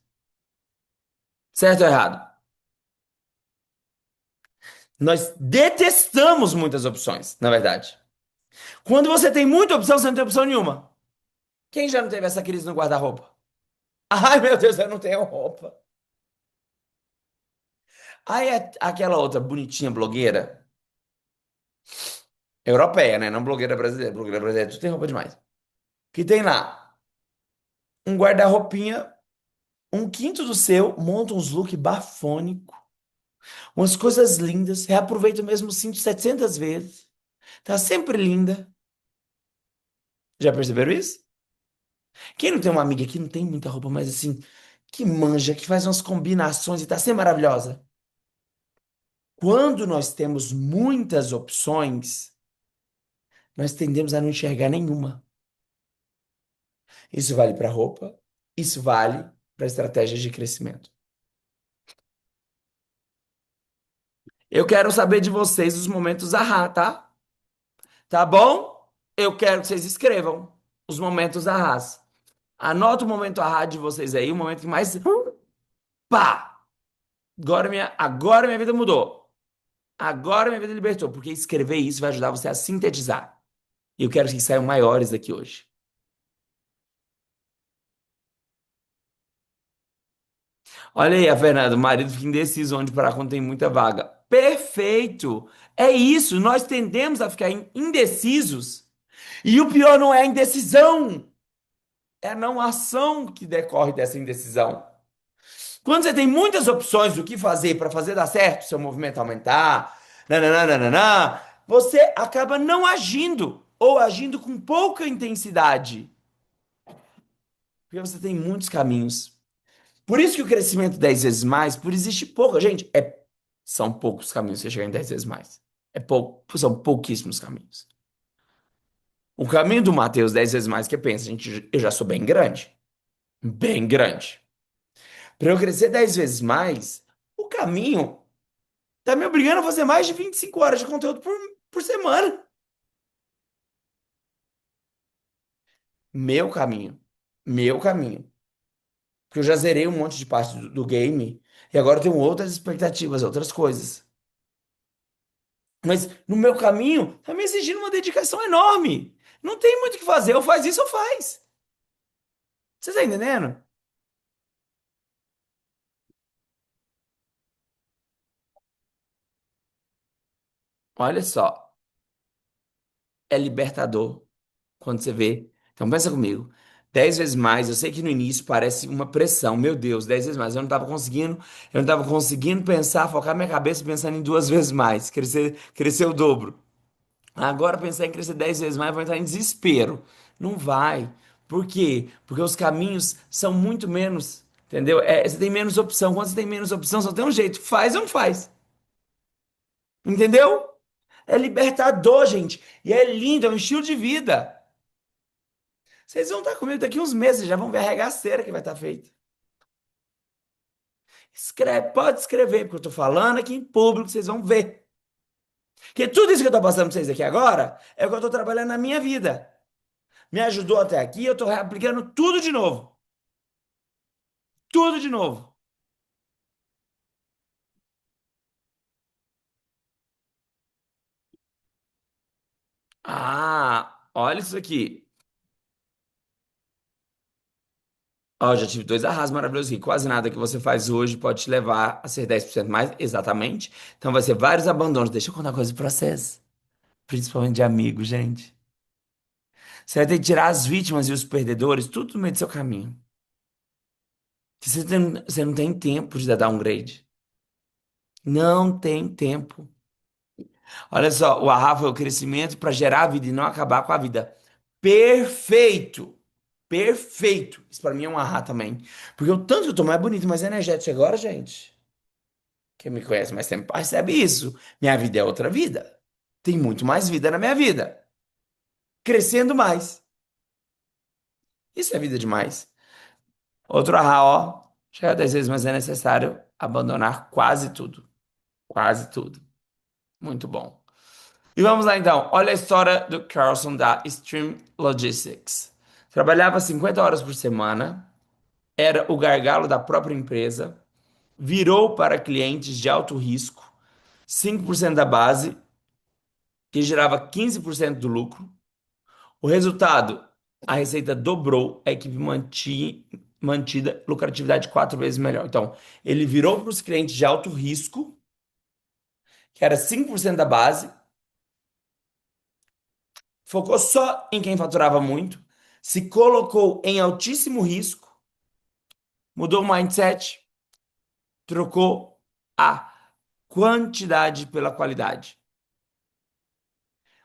Certo ou errado? Nós detestamos muitas opções, na verdade. Quando você tem muita opção, você não tem opção nenhuma. Quem já não teve essa crise no guarda-roupa? Ai, meu Deus, eu não tenho roupa. Aí é aquela outra bonitinha blogueira, europeia, né? Não blogueira brasileira. Blogueira brasileira, tu tem roupa demais. Que tem lá um guarda-roupinha, um quinto do seu, monta uns look bafônico, umas coisas lindas, reaproveita o mesmo cinto 700 vezes. Tá sempre linda. Já perceberam isso? Quem não tem uma amiga que não tem muita roupa, mas assim, que manja, que faz umas combinações e tá sempre maravilhosa? Quando nós temos muitas opções, nós tendemos a não enxergar nenhuma. Isso vale para roupa, isso vale para estratégias de crescimento. Eu quero saber de vocês os momentos ahá, tá? Tá bom? eu quero que vocês escrevam os momentos arras. Anota o momento arra de vocês aí, o momento que mais. Pá! Agora minha vida mudou. Agora minha vida libertou. Porque escrever isso vai ajudar você a sintetizar. E eu quero que saiam maiores daqui hoje. Olha aí, a Fernanda, o marido fica indeciso onde parar quando tem muita vaga. Perfeito! É isso, nós tendemos a ficar indecisos. E o pior não é a indecisão, é a não ação que decorre dessa indecisão. Quando você tem muitas opções do que fazer para fazer dar certo, seu movimento aumentar, nananana, você acaba não agindo ou agindo com pouca intensidade, porque você tem muitos caminhos. Por isso que o crescimento 10 vezes mais, por existe pouco, gente, são poucos caminhos para você chegar em 10 vezes mais. É pouco, são pouquíssimos caminhos. O caminho do Mateus 10 vezes mais que pensa, gente, eu já sou bem grande. Bem grande. Para eu crescer 10 vezes mais, o caminho tá me obrigando a fazer mais de 25 horas de conteúdo por semana. Meu caminho. Meu caminho. Porque eu já zerei um monte de parte do game e agora eu tenho outras expectativas, outras coisas. Mas no meu caminho, tá me exigindo uma dedicação enorme. Não tem muito o que fazer. Ou faz isso ou faz. Você tá entendendo? Olha só. É libertador quando você vê. Então pensa comigo. 10 vezes mais, eu sei que no início parece uma pressão. Meu Deus, 10 vezes mais. Eu não tava conseguindo pensar, focar minha cabeça pensando em 2 vezes mais, crescer o dobro. Agora pensar em crescer 10 vezes mais, vai entrar em desespero. Não vai. Por quê? Porque os caminhos são muito menos, entendeu? Você tem menos opção. Quando você tem menos opção, só tem um jeito. Faz ou não faz? Entendeu? É libertador, gente. E é lindo, é um estilo de vida. Vocês vão estar comigo daqui uns meses, já vão ver a regaceira que vai estar feita. Escreve, pode escrever, porque eu tô falando aqui em público, vocês vão ver. Porque tudo isso que eu tô passando pra vocês aqui agora é o que eu tô trabalhando na minha vida. Me ajudou até aqui, eu tô reaplicando tudo de novo. Tudo de novo. Ah, olha isso aqui. Ó, já tive dois arrasos maravilhosos aqui. Quase nada que você faz hoje pode te levar a ser 10% mais, exatamente. Então vai ser vários abandonos. Deixa eu contar uma coisa pra vocês. Principalmente de amigos, gente. Você vai ter que tirar as vítimas e os perdedores, tudo no meio do seu caminho. Você não tem tempo de dar downgrade. Não tem tempo. Olha só, o Ahá foi o crescimento para gerar a vida e não acabar com a vida. Perfeito! Perfeito! Isso para mim é um Ahá também. Porque o tanto que eu tô mais bonito, mais energético agora, gente. Quem me conhece mais tempo percebe isso. Minha vida é outra vida. Tem muito mais vida na minha vida. Crescendo mais. Isso é vida demais. Outro Ahá, ó. Chega 10 vezes, mas é necessário abandonar quase tudo. Quase tudo. Muito bom. E vamos lá então. Olha a história do Carlson da Stream Logistics. Trabalhava 50 horas por semana, era o gargalo da própria empresa, virou para clientes de alto risco, 5% da base, que gerava 15% do lucro. O resultado, a receita dobrou, a equipe mantida, lucratividade 4 vezes melhor. Então, ele virou para os clientes de alto risco, que era 5% da base, focou só em quem faturava muito, se colocou em altíssimo risco, mudou o mindset, trocou a quantidade pela qualidade.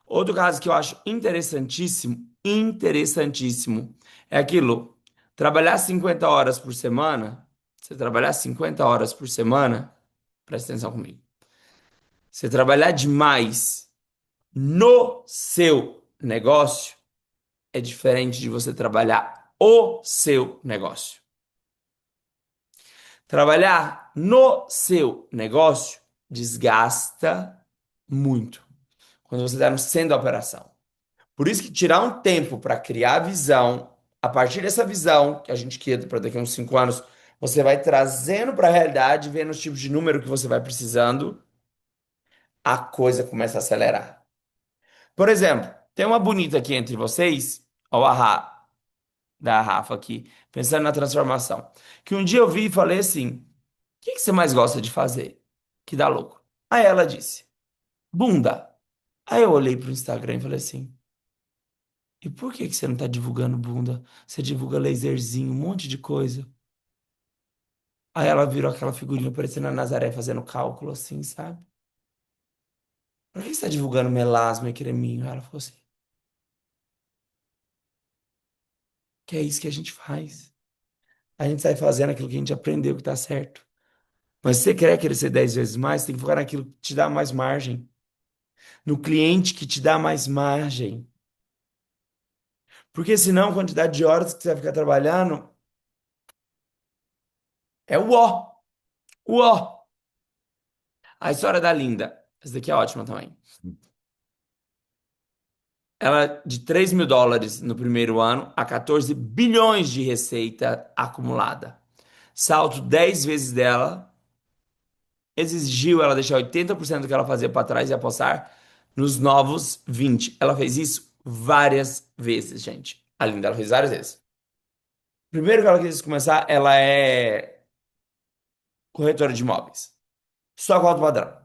Outro caso que eu acho interessantíssimo, interessantíssimo, é aquilo, trabalhar 50 horas por semana, você trabalhar 50 horas por semana, presta atenção comigo, você trabalhar demais no seu negócio é diferente de você trabalhar o seu negócio. Trabalhar no seu negócio desgasta muito quando você está no centro da operação. Por isso que tirar um tempo para criar a visão, a partir dessa visão que a gente quer para daqui a uns 5 anos, você vai trazendo para a realidade, vendo os tipos de número que você vai precisando, a coisa começa a acelerar. Por exemplo, tem uma bonita aqui entre vocês, ó, da Rafa aqui, pensando na transformação, que um dia eu vi e falei assim: o que que você mais gosta de fazer? Que dá louco. Aí ela disse: bunda. Aí eu olhei pro Instagram e falei assim: e por que que você não tá divulgando bunda? Você divulga laserzinho, um monte de coisa. Aí ela virou aquela figurinha parecendo a Nazaré fazendo cálculo assim, sabe? Por que você tá divulgando melasma e creminho? Aí ela falou assim: que é isso que a gente faz. A gente sai fazendo aquilo que a gente aprendeu que tá certo. Mas se você quer crescer 10 vezes mais, tem que focar naquilo que te dá mais margem. No cliente que te dá mais margem. Porque senão a quantidade de horas que você vai ficar trabalhando é o ó. O ó. A história da Linda. Essa daqui é ótima também. Ela, de US$ 3.000 no primeiro ano a 14 bilhões de receita acumulada. Salto 10 vezes dela, exigiu ela deixar 80% do que ela fazia para trás e apostar nos novos 20. Ela fez isso várias vezes, gente. A Linda, ela fez várias vezes. Primeiro que ela quis começar, ela é corretora de imóveis. Só com alto padrão.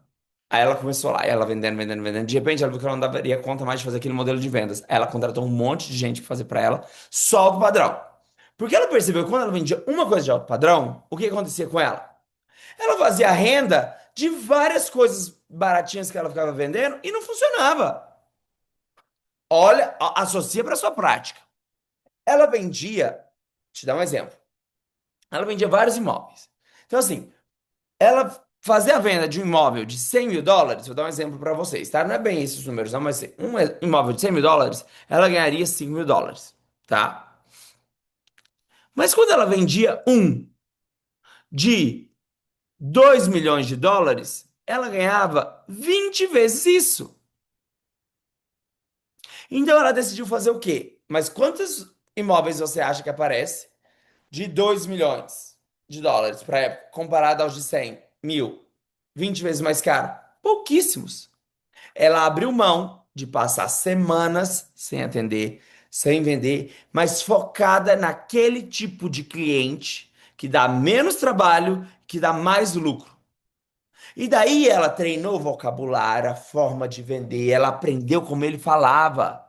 Aí ela começou lá, ela vendendo, vendendo, vendendo. De repente, ela viu que ela não daria conta mais de fazer aquele modelo de vendas. Aí ela contratou um monte de gente para fazer para ela, só alto padrão. Porque ela percebeu que quando ela vendia uma coisa de alto padrão, o que acontecia com ela? Ela fazia renda de várias coisas baratinhas que ela ficava vendendo e não funcionava. Olha, associa para sua prática. Ela vendia, te dar um exemplo. Ela vendia vários imóveis. Então, assim, ela fazer a venda de um imóvel de US$ 100.000, vou dar um exemplo para vocês, tá? Não é bem esses números, não, mas assim, um imóvel de US$ 100.000, ela ganharia US$ 5.000, tá? Mas quando ela vendia um de US$ 2 milhões, ela ganhava 20 vezes isso. Então ela decidiu fazer o quê? Mas quantos imóveis você acha que aparece de US$ 2 milhões para época, comparado aos de 100 mil? 20 vezes mais caro? Pouquíssimos. Ela abriu mão de passar semanas sem atender, sem vender, mas focada naquele tipo de cliente que dá menos trabalho, que dá mais lucro. E daí ela treinou o vocabulário, a forma de vender, ela aprendeu como ele falava.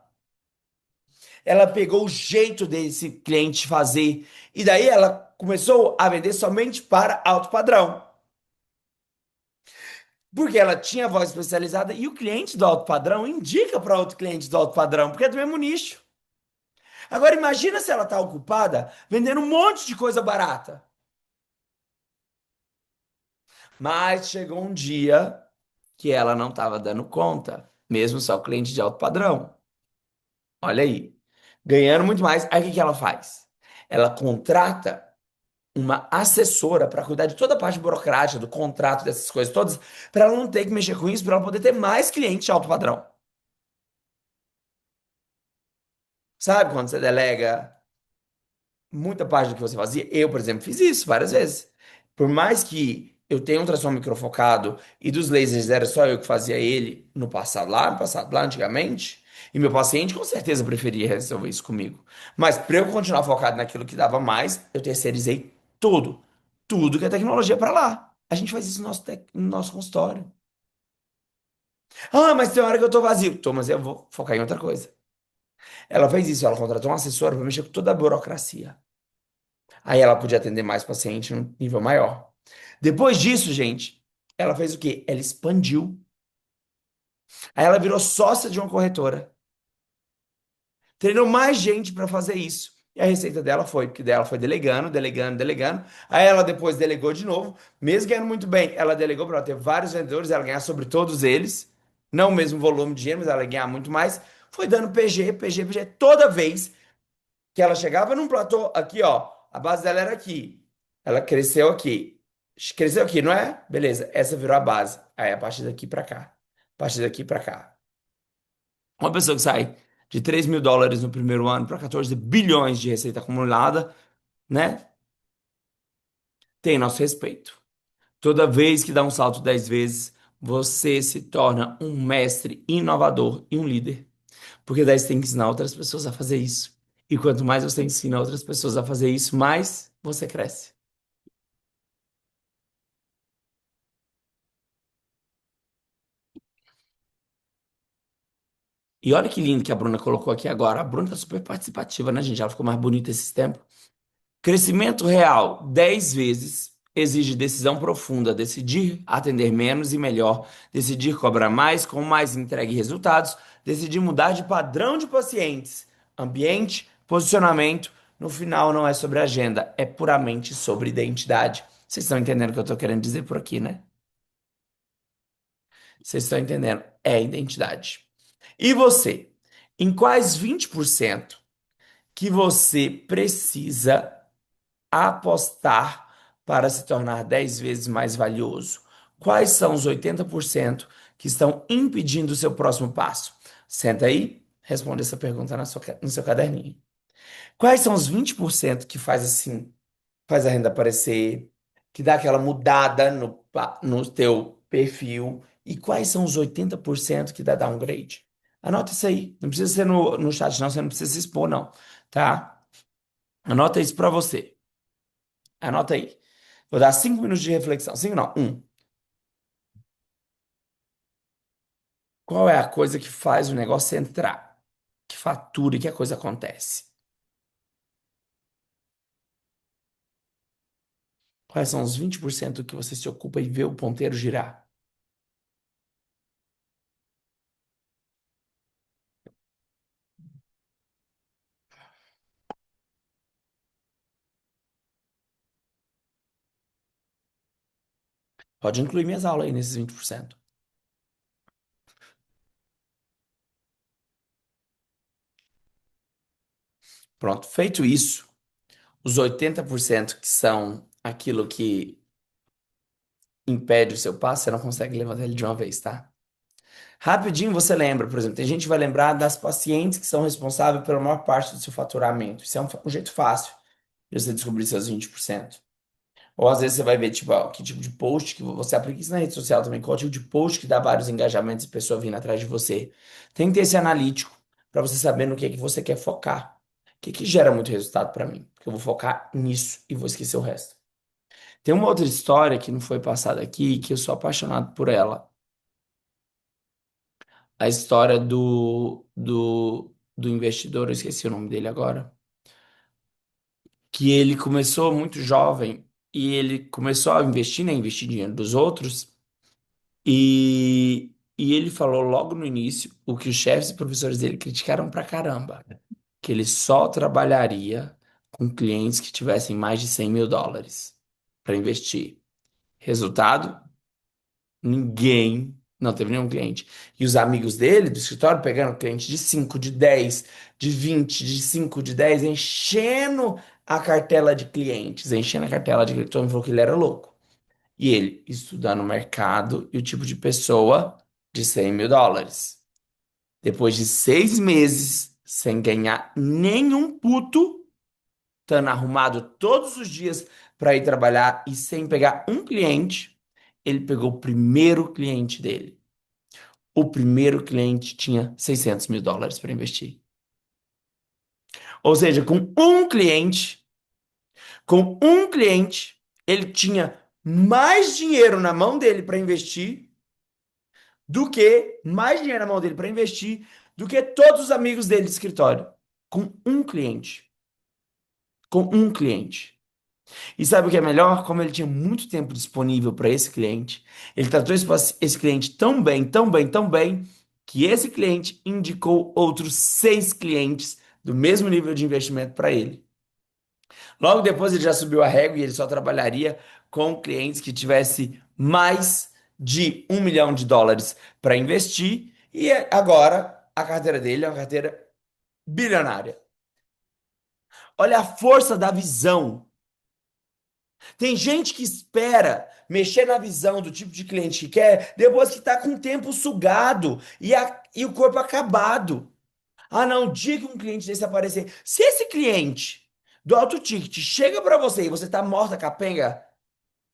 Ela pegou o jeito desse cliente fazer. E daí ela começou a vender somente para alto padrão. Porque ela tinha voz especializada e o cliente do alto padrão indica para outro cliente do alto padrão, porque é do mesmo nicho. Agora imagina se ela está ocupada vendendo um monte de coisa barata. Mas chegou um dia que ela não estava dando conta, mesmo só cliente de alto padrão. Olha aí, ganhando muito mais. Aí o que que ela faz? Ela contrata uma assessora para cuidar de toda a parte burocrática, do contrato, dessas coisas todas, para ela não ter que mexer com isso, para ela poder ter mais clientes de alto padrão. Sabe quando você delega muita parte do que você fazia? Eu, por exemplo, fiz isso várias vezes. Por mais que eu tenha um ultrassom microfocado e dos lasers era só eu que fazia ele no passado, lá no passado, lá antigamente, e meu paciente com certeza preferia resolver isso comigo. Mas para eu continuar focado naquilo que dava mais, eu terceirizei tudo. Tudo que é tecnologia para lá. A gente faz isso no nosso consultório. Ah, mas tem hora que eu tô vazio. Tô, mas eu vou focar em outra coisa. Ela fez isso, ela contratou uma assessora para mexer com toda a burocracia. Aí ela podia atender mais paciente num nível maior. Depois disso, gente, ela fez o quê? Ela expandiu. Aí ela virou sócia de uma corretora. Treinou mais gente para fazer isso. E a receita dela foi, porque dela foi delegando, delegando, delegando. Aí ela depois delegou de novo, mesmo ganhando muito bem. Ela delegou para ela ter vários vendedores, ela ganhar sobre todos eles. Não o mesmo volume de dinheiro, mas ela ia ganhar muito mais. Foi dando PG, PG, PG. Toda vez que ela chegava num platô, aqui, ó, a base dela era aqui. Ela cresceu aqui. Cresceu aqui, não é? Beleza, essa virou a base. Aí a partir daqui pra cá. A partir daqui pra cá. Uma pessoa que sai. de 3 mil dólares no primeiro ano para 14 bilhões de receita acumulada, né? Tem nosso respeito. Toda vez que dá um salto 10 vezes, você se torna um mestre inovador e um líder. Porque daí você tem que ensinar outras pessoas a fazer isso. E quanto mais você ensina outras pessoas a fazer isso, mais você cresce. E olha que lindo que a Bruna colocou aqui agora. A Bruna tá super participativa, né, gente? Ela ficou mais bonita esses tempos. Crescimento real 10 vezes exige decisão profunda, decidir atender menos e melhor, decidir cobrar mais com mais entrega e resultados, decidir mudar de padrão de pacientes, ambiente, posicionamento. No final, não é sobre agenda, é puramente sobre identidade. Vocês estão entendendo o que eu estou querendo dizer por aqui, né? Vocês estão entendendo? É identidade. E você? Em quais 20% que você precisa apostar para se tornar 10 vezes mais valioso? Quais são os 80% que estão impedindo o seu próximo passo? Senta aí, responde essa pergunta no seu caderninho. Quais são os 20% que faz assim, faz a renda aparecer, que dá aquela mudada no teu perfil? E quais são os 80% que dá downgrade? Anota isso aí. Não precisa ser no chat, não. Você não precisa se expor, não. Tá? Anota isso para você. Anota aí. Vou dar 5 minutos de reflexão. Cinco não, um. Qual é a coisa que faz o negócio entrar? Que fatura e que a coisa acontece? Quais são os 20% que você se ocupa e vê o ponteiro girar? Pode incluir minhas aulas aí nesses 20%. Pronto, feito isso, os 80% que são aquilo que impede o seu passo, você não consegue levantar ele de uma vez, tá? Rapidinho você lembra, por exemplo, tem gente que vai lembrar das pacientes que são responsáveis pela maior parte do seu faturamento. Isso é um jeito fácil de você descobrir seus 20%. Ou às vezes você vai ver, tipo, ó, que tipo de post que você aplica isso na rede social também, qual tipo de post que dá vários engajamentos e pessoa vindo atrás de você. Tem que ter esse analítico para você saber no que é que você quer focar. O que que gera muito resultado para mim? Porque eu vou focar nisso e vou esquecer o resto. Tem uma outra história que não foi passada aqui, que eu sou apaixonado por ela. A história do investidor, eu esqueci o nome dele agora, que ele começou muito jovem e ele começou a investir, né, investir dinheiro dos outros. E ele falou logo no início o que os chefes e professores dele criticaram pra caramba, que ele só trabalharia com clientes que tivessem mais de 100 mil dólares para investir. Resultado? Ninguém, não teve nenhum cliente. E os amigos dele do escritório pegando cliente de 5, de 10, de 20, de 5, de 10, enchendo a cartela de clientes, enchendo a cartela de clientes. Todo mundo falou que ele era louco. E ele estudando o mercado e o tipo de pessoa de 100 mil dólares. Depois de 6 meses sem ganhar nenhum puto, estando arrumado todos os dias para ir trabalhar e sem pegar um cliente, ele pegou o primeiro cliente dele. O primeiro cliente tinha 600 mil dólares para investir. Ou seja, com um cliente, ele tinha mais dinheiro na mão dele para investir mais dinheiro na mão dele para investir do que todos os amigos dele de escritório. Com um cliente. Com um cliente. E sabe o que é melhor? Como ele tinha muito tempo disponível para esse cliente, ele tratou esse cliente tão bem, tão bem, tão bem, que esse cliente indicou outros 6 clientes do mesmo nível de investimento para ele. Logo depois ele já subiu a régua e ele só trabalharia com clientes que tivesse mais de 1 milhão de dólares para investir. E agora a carteira dele é uma carteira bilionária. Olha a força da visão. Tem gente que espera mexer na visão do tipo de cliente que quer depois que está com o tempo sugado e o corpo acabado. Ah, não, o dia que um cliente desse aparecer. Se esse cliente do alto ticket chega para você e você tá morta, capenga,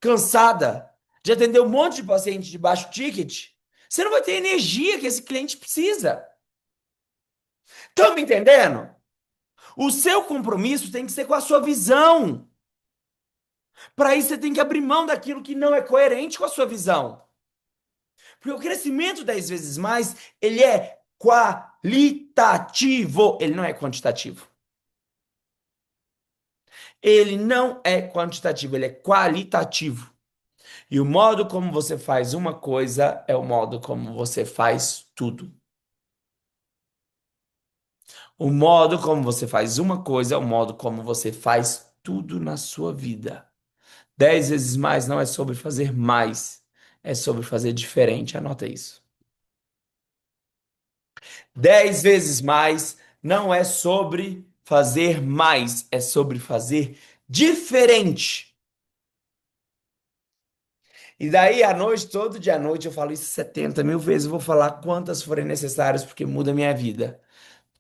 cansada de atender um monte de paciente de baixo ticket, você não vai ter energia que esse cliente precisa. Estão me entendendo? O seu compromisso tem que ser com a sua visão. Para isso, você tem que abrir mão daquilo que não é coerente com a sua visão. Porque o crescimento 10 vezes mais, ele é qualitativo, ele não é quantitativo. Ele não é quantitativo, ele é qualitativo. E o modo como você faz uma coisa é o modo como você faz tudo. O modo como você faz uma coisa é o modo como você faz tudo na sua vida. 10 vezes mais não é sobre fazer mais, é sobre fazer diferente. Anota isso. 10 vezes mais não é sobre fazer mais, é sobre fazer diferente. E daí, à noite, todo dia à noite, eu falo isso 70 mil vezes, eu vou falar quantas forem necessárias, porque muda a minha vida.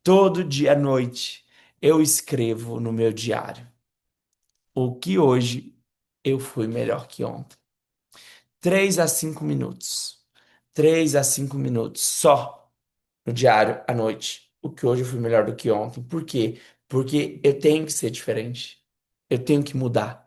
Todo dia à noite, eu escrevo no meu diário o que hoje eu fui melhor que ontem. 3 a 5 minutos. 3 a 5 minutos só no diário à noite. O que hoje eu fui melhor do que ontem. Por quê? Porque eu tenho que ser diferente. Eu tenho que mudar.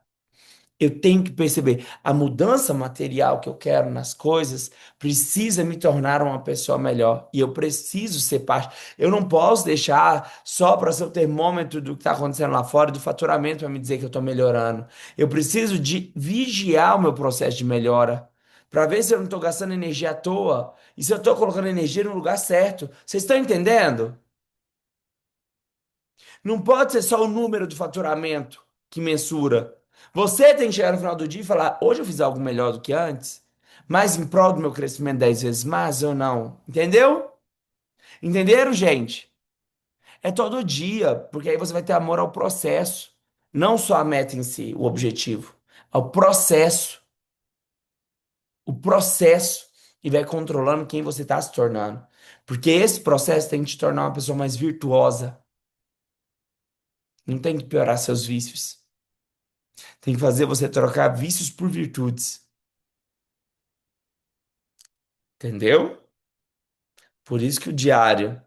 Eu tenho que perceber a mudança material que eu quero nas coisas precisa me tornar uma pessoa melhor e eu preciso ser parte. Eu não posso deixar só para ser o termômetro do que está acontecendo lá fora, do faturamento para me dizer que eu estou melhorando. Eu preciso de vigiar o meu processo de melhora para ver se eu não estou gastando energia à toa e se eu estou colocando energia no lugar certo. Vocês estão entendendo? Não pode ser só o número do faturamento que mensura. Você tem que chegar no final do dia e falar: hoje eu fiz algo melhor do que antes, mas em prol do meu crescimento 10 vezes mais ou não. Entendeu? Entenderam, gente? É todo dia, porque aí você vai ter amor ao processo, não só a meta em si, o objetivo, ao processo. O processo e vai controlando quem você está se tornando. Porque esse processo tem que te tornar uma pessoa mais virtuosa. Não tem que piorar seus vícios. Tem que fazer você trocar vícios por virtudes. Entendeu? Por isso que o diário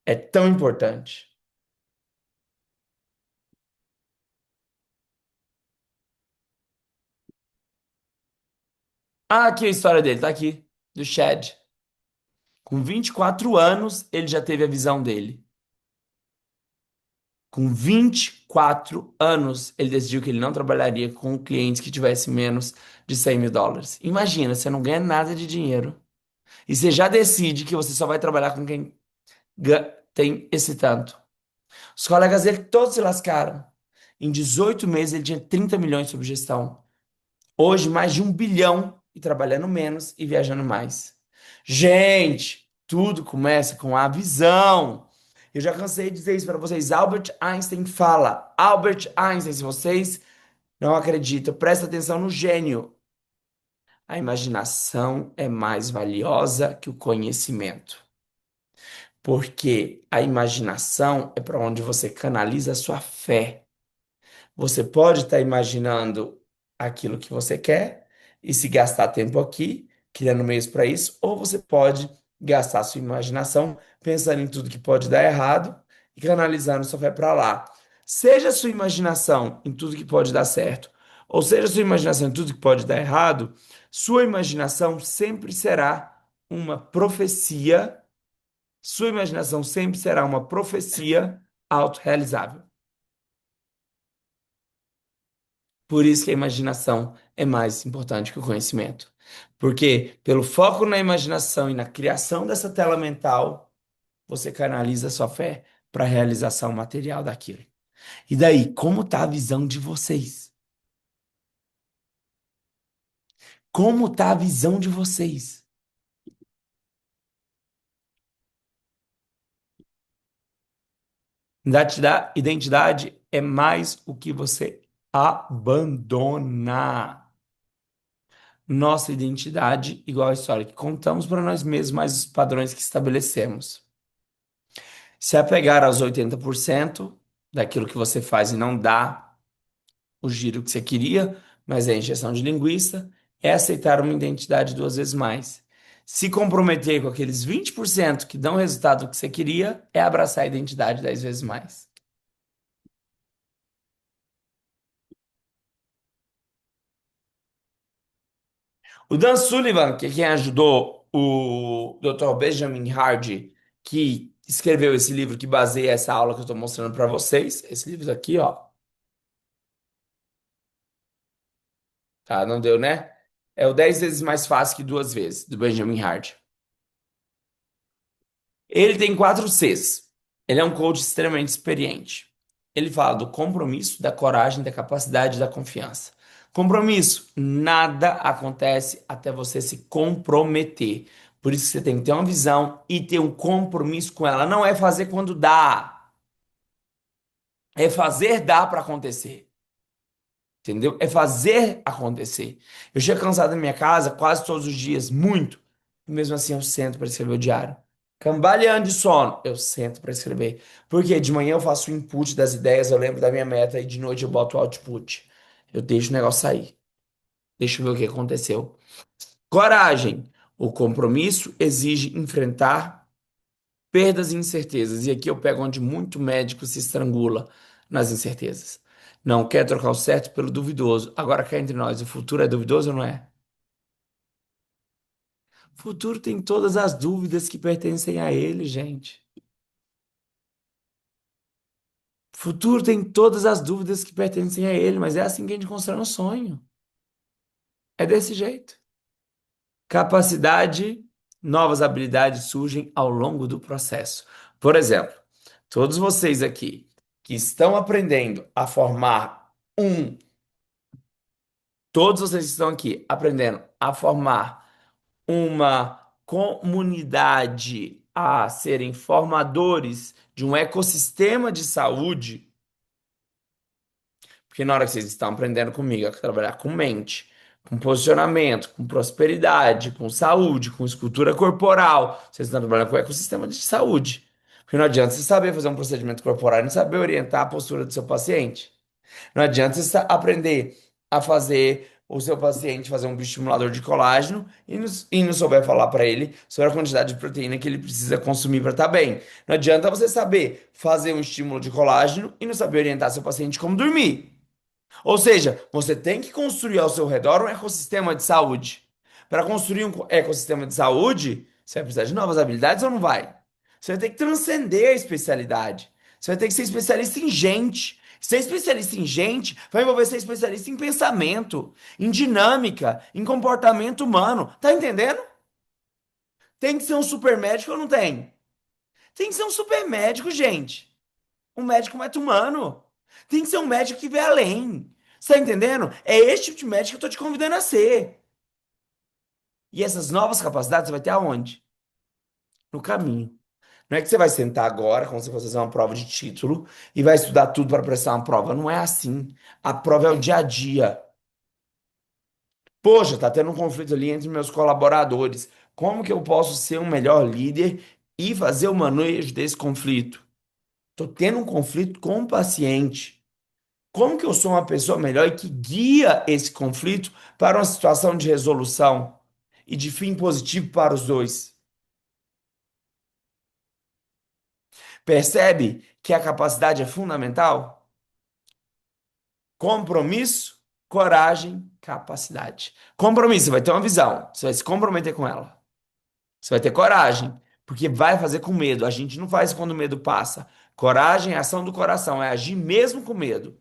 é tão importante. Ah, aqui a história dele, tá aqui, do Chad. Com 24 anos, ele já teve a visão dele. Com 24 anos, ele decidiu que ele não trabalharia com clientes que tivessem menos de 100 mil dólares. Imagina, você não ganha nada de dinheiro. E você já decide que você só vai trabalhar com quem tem esse tanto. Os colegas dele todos se lascaram. Em 18 meses, ele tinha 30 milhões sob gestão. Hoje, mais de 1 bilhão e trabalhando menos e viajando mais. Gente, tudo começa com a visão. Eu já cansei de dizer isso para vocês. Albert Einstein fala. Albert Einstein, se vocês não acreditam, presta atenção no gênio. A imaginação é mais valiosa que o conhecimento. Porque a imaginação é para onde você canaliza a sua fé. Você pode estar imaginando aquilo que você quer e se gastar tempo aqui, criando meios para isso, ou você pode gastar sua imaginação pensando em tudo que pode dar errado e canalizando sua fé para lá. Seja sua imaginação em tudo que pode dar certo, ou seja sua imaginação em tudo que pode dar errado, sua imaginação sempre será uma profecia, sua imaginação sempre será uma profecia autorrealizável. Por isso que a imaginação é mais importante que o conhecimento. Porque pelo foco na imaginação e na criação dessa tela mental, você canaliza a sua fé para a realização material daquilo. E daí, como está a visão de vocês? Como está a visão de vocês? Identidade é mais o que você abandona. Nossa identidade, igual a história que contamos para nós mesmos, mais os padrões que estabelecemos. Se apegar aos 80% daquilo que você faz e não dá o giro que você queria, mas é injeção de linguiça, é aceitar uma identidade duas vezes mais. Se comprometer com aqueles 20% que dão o resultado que você queria, é abraçar a identidade 10 vezes mais. O Dan Sullivan, que é quem ajudou o Dr. Benjamin Hardy, que escreveu esse livro que baseia essa aula que eu estou mostrando para vocês, esse livro aqui, ó, tá? Não deu, né? É o 10 vezes mais fácil que duas vezes, do Benjamin Hardy. Ele tem 4 Cs. Ele é um coach extremamente experiente. Ele fala do compromisso, da coragem, da capacidade e da confiança. Compromisso. Nada acontece até você se comprometer. Por isso que você tem que ter uma visão e ter um compromisso com ela. Não é fazer quando dá. É fazer dar para acontecer. Entendeu? É fazer acontecer. Eu chego cansado da minha casa quase todos os dias, muito. E mesmo assim eu sento para escrever o diário. Cambaleando de sono, eu sento para escrever. Porque de manhã eu faço o input das ideias, eu lembro da minha meta e de noite eu boto o output. Eu deixo o negócio sair. Deixa eu ver o que aconteceu. Coragem. O compromisso exige enfrentar perdas e incertezas. E aqui eu pego onde muito médico se estrangula nas incertezas. Não quer trocar o certo pelo duvidoso. Agora cá entre nós, o futuro é duvidoso ou não é? O futuro tem todas as dúvidas que pertencem a ele, gente. O futuro tem todas as dúvidas que pertencem a ele, mas é assim que a gente constrói um sonho. É desse jeito. Capacidade, novas habilidades surgem ao longo do processo. Por exemplo, todos vocês aqui que estão aprendendo a formar um Todos vocês que estão aqui aprendendo a formar uma comunidade, a serem formadores de um ecossistema de saúde, porque na hora que vocês estão aprendendo comigo a trabalhar com mente, com posicionamento, com prosperidade, com saúde, com escultura corporal, vocês estão trabalhando com o ecossistema de saúde. Porque não adianta você saber fazer um procedimento corporal e não saber orientar a postura do seu paciente. Não adianta você aprender a fazer o seu paciente fazer um bioestimulador de colágeno e não souber falar para ele sobre a quantidade de proteína que ele precisa consumir para estar bem. Não adianta você saber fazer um estímulo de colágeno e não saber orientar seu paciente como dormir. Ou seja, você tem que construir ao seu redor um ecossistema de saúde. Para construir um ecossistema de saúde, você vai precisar de novas habilidades ou não vai? Você vai ter que transcender a especialidade. Você vai ter que ser especialista em gente. Ser especialista em gente vai envolver ser especialista em pensamento, em dinâmica, em comportamento humano. Tá entendendo? Tem que ser um super médico ou não tem? Tem que ser um super médico, gente. Um médico mais humano. Tem que ser um médico que vê além. Você tá entendendo? É esse tipo de médico que eu tô te convidando a ser. E essas novas capacidades você vai ter aonde? No caminho. Não é que você vai sentar agora, como se fosse fazer uma prova de título, e vai estudar tudo para prestar uma prova. Não é assim. A prova é o dia a dia. Poxa, tá tendo um conflito ali entre meus colaboradores. Como que eu posso ser um melhor líder e fazer o manejo desse conflito? Tô tendo um conflito com o paciente. Como que eu sou uma pessoa melhor e que guia esse conflito para uma situação de resolução e de fim positivo para os dois? Percebe que a capacidade é fundamental? Compromisso, coragem, capacidade. Compromisso, você vai ter uma visão, você vai se comprometer com ela. Você vai ter coragem, porque vai fazer com medo. A gente não faz quando o medo passa. Coragem é ação do coração, é agir mesmo com medo.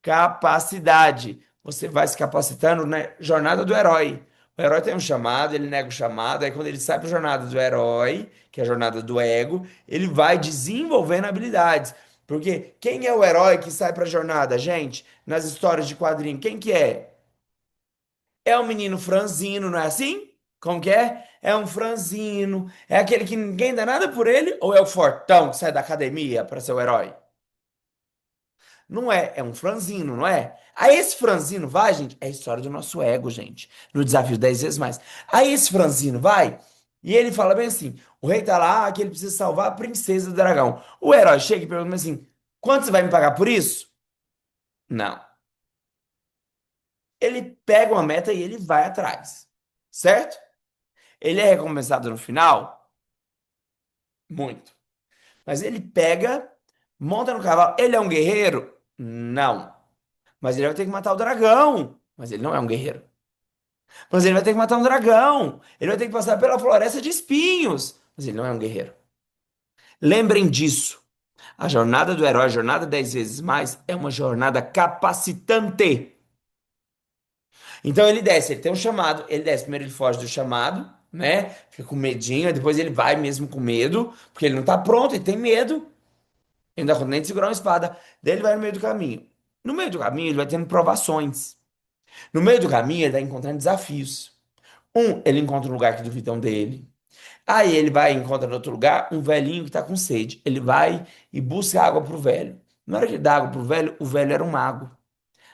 Capacidade. Você vai se capacitando na jornada do herói. O herói tem um chamado, ele nega o chamado, aí quando ele sai para a jornada do herói, que é a jornada do ego, ele vai desenvolvendo habilidades. Porque quem é o herói que sai para a jornada, gente? Nas histórias de quadrinho, quem que é? É o menino franzino, não é assim? Como que é? É um franzino. É aquele que ninguém dá nada por ele? Ou é o fortão que sai da academia para ser o herói? Não é, é um franzino, não é? Aí esse franzino vai, gente, é a história do nosso ego, gente. No desafio 10 vezes mais. Aí esse franzino vai. E ele fala bem assim: o rei tá lá, que ele precisa salvar a princesa do dragão. O herói chega e pergunta assim: quanto você vai me pagar por isso? Não. Ele pega uma meta e ele vai atrás. Certo? Ele é recompensado no final? Muito. Mas ele pega, monta no cavalo. Ele é um guerreiro? Não. Mas ele vai ter que matar o dragão. Mas ele não é um guerreiro. Mas ele vai ter que matar um dragão. Ele vai ter que passar pela floresta de espinhos. Mas ele não é um guerreiro. Lembrem disso. A jornada do herói, a jornada 10 vezes mais, é uma jornada capacitante. Então ele desce, ele tem um chamado, ele desce, primeiro ele foge do chamado, né? Fica com medinho, aí depois ele vai mesmo com medo, porque ele não tá pronto, ele tem medo, ele não dá conta nem de segurar uma espada. Daí ele vai no meio do caminho. No meio do caminho ele vai tendo provações. No meio do caminho ele vai encontrando desafios. Ele encontra um lugar que duvidam dele. Aí ele vai e encontra em outro lugar um velhinho que tá com sede. Ele vai e busca água pro velho. Na hora que ele dá água pro velho, o velho era um mago.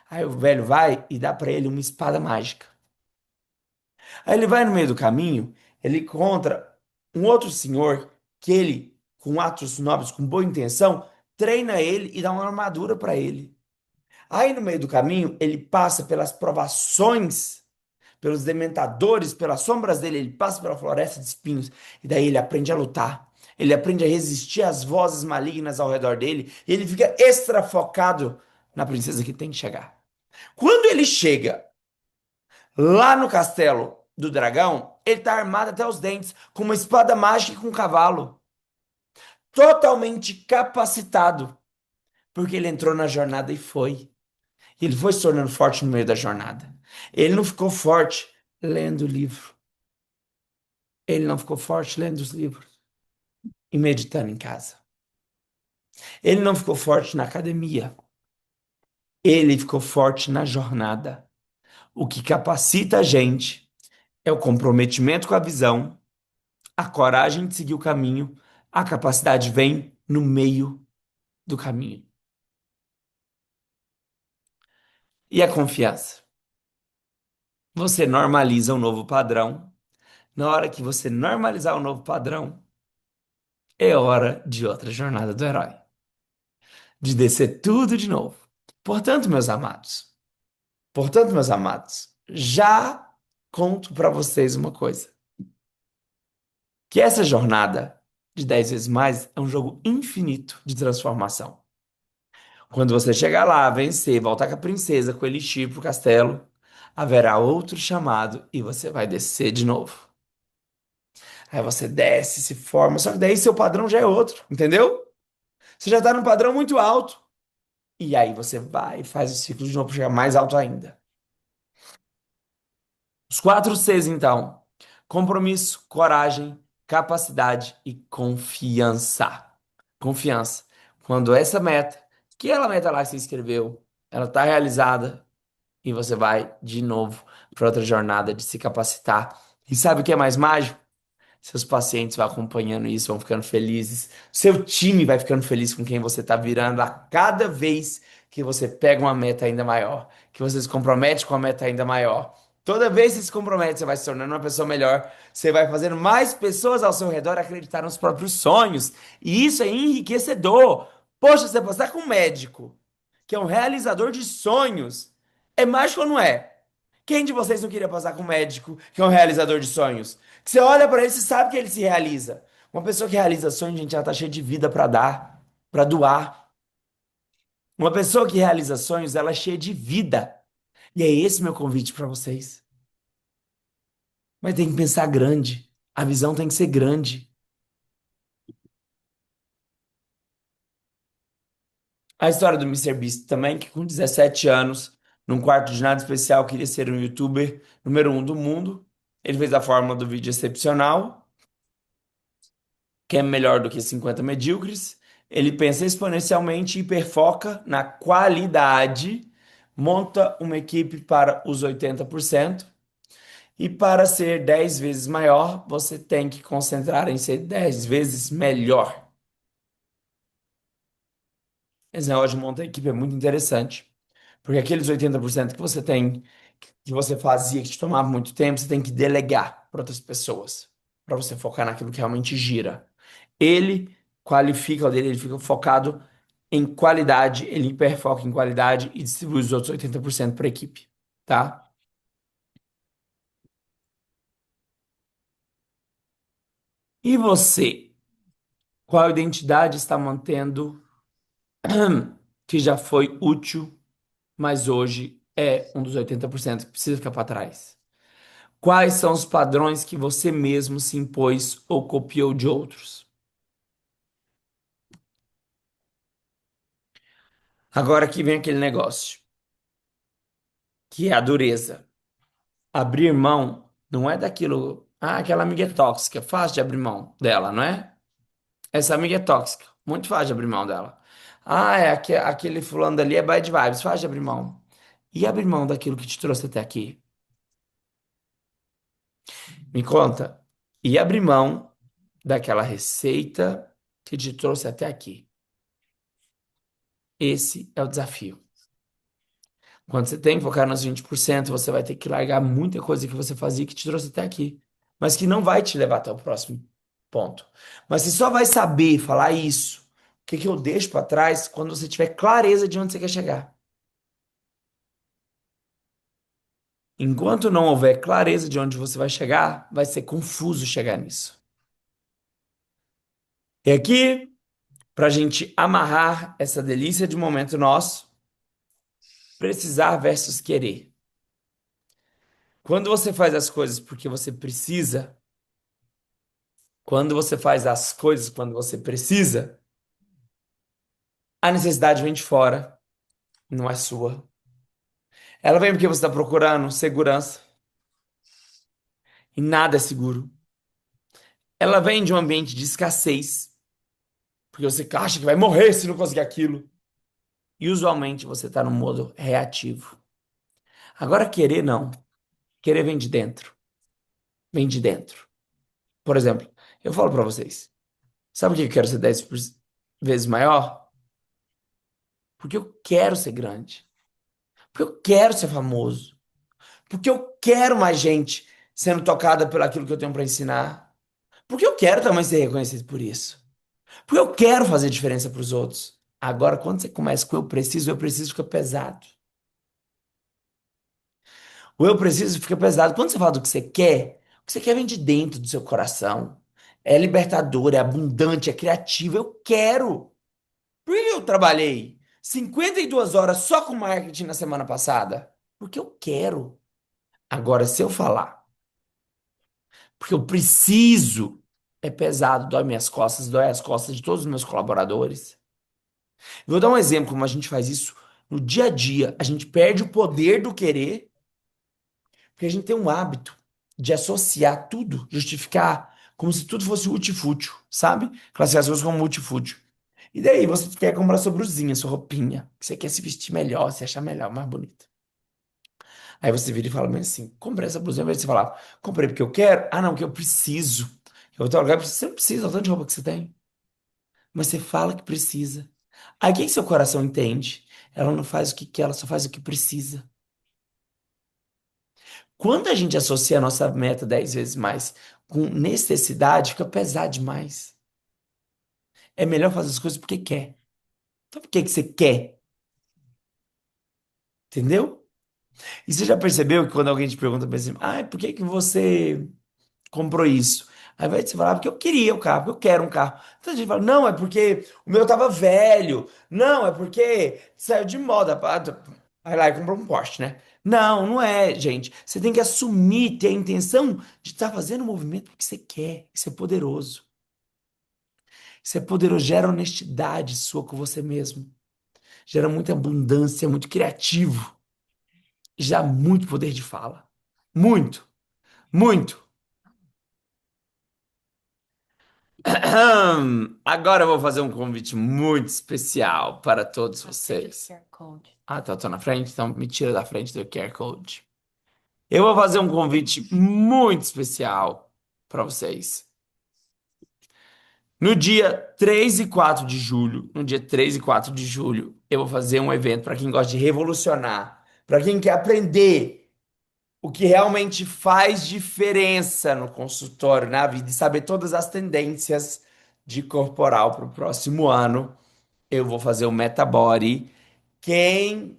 Aí o velho vai e dá pra ele uma espada mágica. Aí ele vai no meio do caminho, ele encontra um outro senhor que ele, com atos nobres, com boa intenção, treina ele e dá uma armadura pra ele. Aí no meio do caminho, ele passa pelas provações, pelos dementadores, pelas sombras dele, ele passa pela floresta de espinhos, e daí ele aprende a lutar. Ele aprende a resistir às vozes malignas ao redor dele, e ele fica extra focado na princesa que tem que chegar. Quando ele chega lá no castelo do dragão, ele tá armado até os dentes, com uma espada mágica e com um cavalo. Totalmente capacitado, porque ele entrou na jornada e foi. E ele foi se tornando forte no meio da jornada. Ele não ficou forte lendo o livro. Ele não ficou forte lendo os livros e meditando em casa. Ele não ficou forte na academia. Ele ficou forte na jornada. O que capacita a gente é o comprometimento com a visão, a coragem de seguir o caminho, a capacidade vem no meio do caminho. E a confiança? Você normaliza um novo padrão. Na hora que você normalizar o novo padrão, é hora de outra jornada do herói. De descer tudo de novo. Portanto, meus amados, já conto para vocês uma coisa. Que essa jornada de 10 vezes mais é um jogo infinito de transformação. Quando você chegar lá, vencer, voltar com a princesa, com o Elixir pro castelo, haverá outro chamado e você vai descer de novo. Aí você desce, se forma, só que daí seu padrão já é outro, entendeu? Você já tá num padrão muito alto. E aí você vai e faz o ciclo de novo para chegar mais alto ainda. Os 4 Cs, então: compromisso, coragem, capacidade e confiança. Confiança. Quando essa meta, aquela meta lá que você escreveu, ela tá realizada, e você vai de novo para outra jornada de se capacitar. E sabe o que é mais mágico? Seus pacientes vão acompanhando isso, vão ficando felizes. Seu time vai ficando feliz com quem você está virando a cada vez que você pega uma meta ainda maior, que você se compromete com uma meta ainda maior. Toda vez que você se compromete, você vai se tornando uma pessoa melhor. Você vai fazendo mais pessoas ao seu redor acreditar nos próprios sonhos. E isso é enriquecedor. Poxa, você passar com um médico, que é um realizador de sonhos, é mágico ou não é? Quem de vocês não queria passar com um médico que é um realizador de sonhos? Que você olha pra ele e sabe que ele se realiza. Uma pessoa que realiza sonhos, gente, ela tá cheia de vida pra dar, pra doar. Uma pessoa que realiza sonhos, ela é cheia de vida. E é esse meu convite pra vocês. Mas tem que pensar grande. A visão tem que ser grande. A história do MrBeast também, que com 17 anos, num quarto de nada especial, queria ser um youtuber número um do mundo. Ele fez a fórmula do vídeo excepcional, que é melhor do que 50 medíocres. Ele pensa exponencialmente, hiperfoca na qualidade, monta uma equipe para os 80%. E para ser 10 vezes maior, você tem que concentrar em ser 10 vezes melhor. Esse negócio de montar equipe é muito interessante. Porque aqueles 80% que você tem, que você fazia, que te tomava muito tempo, você tem que delegar para outras pessoas. para você focar naquilo que realmente gira. Ele qualifica o dele, ele fica focado em qualidade, ele hiperfoca em qualidade e distribui os outros 80% para a equipe, tá? E você, qual identidade está mantendo que já foi útil, mas hoje é um dos 80% que precisa ficar para trás? Quais são os padrões que você mesmo se impôs ou copiou de outros? Agora que vem aquele negócio, que é a dureza. Abrir mão não é daquilo. Ah, aquela amiga é tóxica, fácil de abrir mão dela, não é? Essa amiga é tóxica, muito fácil de abrir mão dela. Ah, aquele fulano dali é bad vibes, fácil de abrir mão. E abrir mão daquilo que te trouxe até aqui? Me conta. E abrir mão daquela receita que te trouxe até aqui? Esse é o desafio. Quando você tem que focar nos 20%, você vai ter que largar muita coisa que você fazia que te trouxe até aqui, mas que não vai te levar até o próximo ponto. Mas você só vai saber falar isso, o que que eu deixo para trás, quando você tiver clareza de onde você quer chegar. Enquanto não houver clareza de onde você vai chegar, vai ser confuso chegar nisso. E aqui, para a gente amarrar essa delícia de momento nosso, precisar versus querer. Quando você faz as coisas porque você precisa, quando você faz as coisas quando você precisa, a necessidade vem de fora, não é sua. Ela vem porque você está procurando segurança e nada é seguro. Ela vem de um ambiente de escassez, porque você acha que vai morrer se não conseguir aquilo. E usualmente você está no modo reativo. Agora, querer não. Querer vem de dentro. Vem de dentro. Por exemplo, eu falo para vocês: sabe por que eu quero ser 10 vezes maior? Porque eu quero ser grande. Porque eu quero ser famoso. Porque eu quero mais gente sendo tocada pelo aquilo que eu tenho para ensinar. Porque eu quero também ser reconhecido por isso. Porque eu quero fazer diferença para os outros. Agora, quando você começa com eu preciso fica pesado. O eu preciso fica pesado. Quando você fala do que o que você quer vem de dentro do seu coração. É libertador, é abundante, é criativo. Eu quero. Por que eu trabalhei 52 horas só com marketing na semana passada? Porque eu quero. Agora, se eu falar porque eu preciso. É pesado, dói minhas costas, dói as costas de todos os meus colaboradores. Vou dar um exemplo como a gente faz isso no dia a dia. A gente perde o poder do querer, porque a gente tem um hábito de associar tudo, justificar como se tudo fosse utifútil, sabe? Classificar as coisas como utifútil. E daí você quer comprar sua brusinha, sua roupinha, que você quer se vestir melhor, se achar melhor, mais bonito. Aí você vira e fala bem assim: comprei essa blusinha, ao invés de você falar, comprei porque eu quero, ah não, porque eu preciso. Eu vou ter um lugar, você não precisa, olha o tanto de roupa que você tem. Mas você fala que precisa. Aí o que que seu coração entende? Ela não faz o que quer, ela só faz o que precisa. Quando a gente associa a nossa meta 10 vezes mais com necessidade, fica pesado demais. É melhor fazer as coisas porque quer. Então por que que você quer? Entendeu? E você já percebeu que quando alguém te pergunta assim, ah, por que que você comprou isso? Ao invés de você falar, porque eu queria o carro, porque eu quero um carro. Então a gente fala, não, é porque o meu tava velho. Não, é porque saiu de moda. Aí lá e comprou um Porsche, né? Não, não é, gente. Você tem que assumir, ter a intenção de estar fazendo o movimento porque você quer. Isso é poderoso. Isso é poderoso, gera honestidade sua com você mesmo. Gera muita abundância, muito criativo. Já muito poder de fala. Muito, muito. Agora eu vou fazer um convite muito especial para todos vocês. QR Code. Ah, tá, tô na frente, então me tira da frente do QR Code. Eu vou fazer um convite muito especial para vocês. No dia 3 e 4 de julho, no dia 3 e 4 de julho, eu vou fazer um evento para quem gosta de revolucionar, para quem quer aprender. o que realmente faz diferença no consultório, na vida, e saber todas as tendências de corporal para o próximo ano, eu vou fazer o Metabody. Quem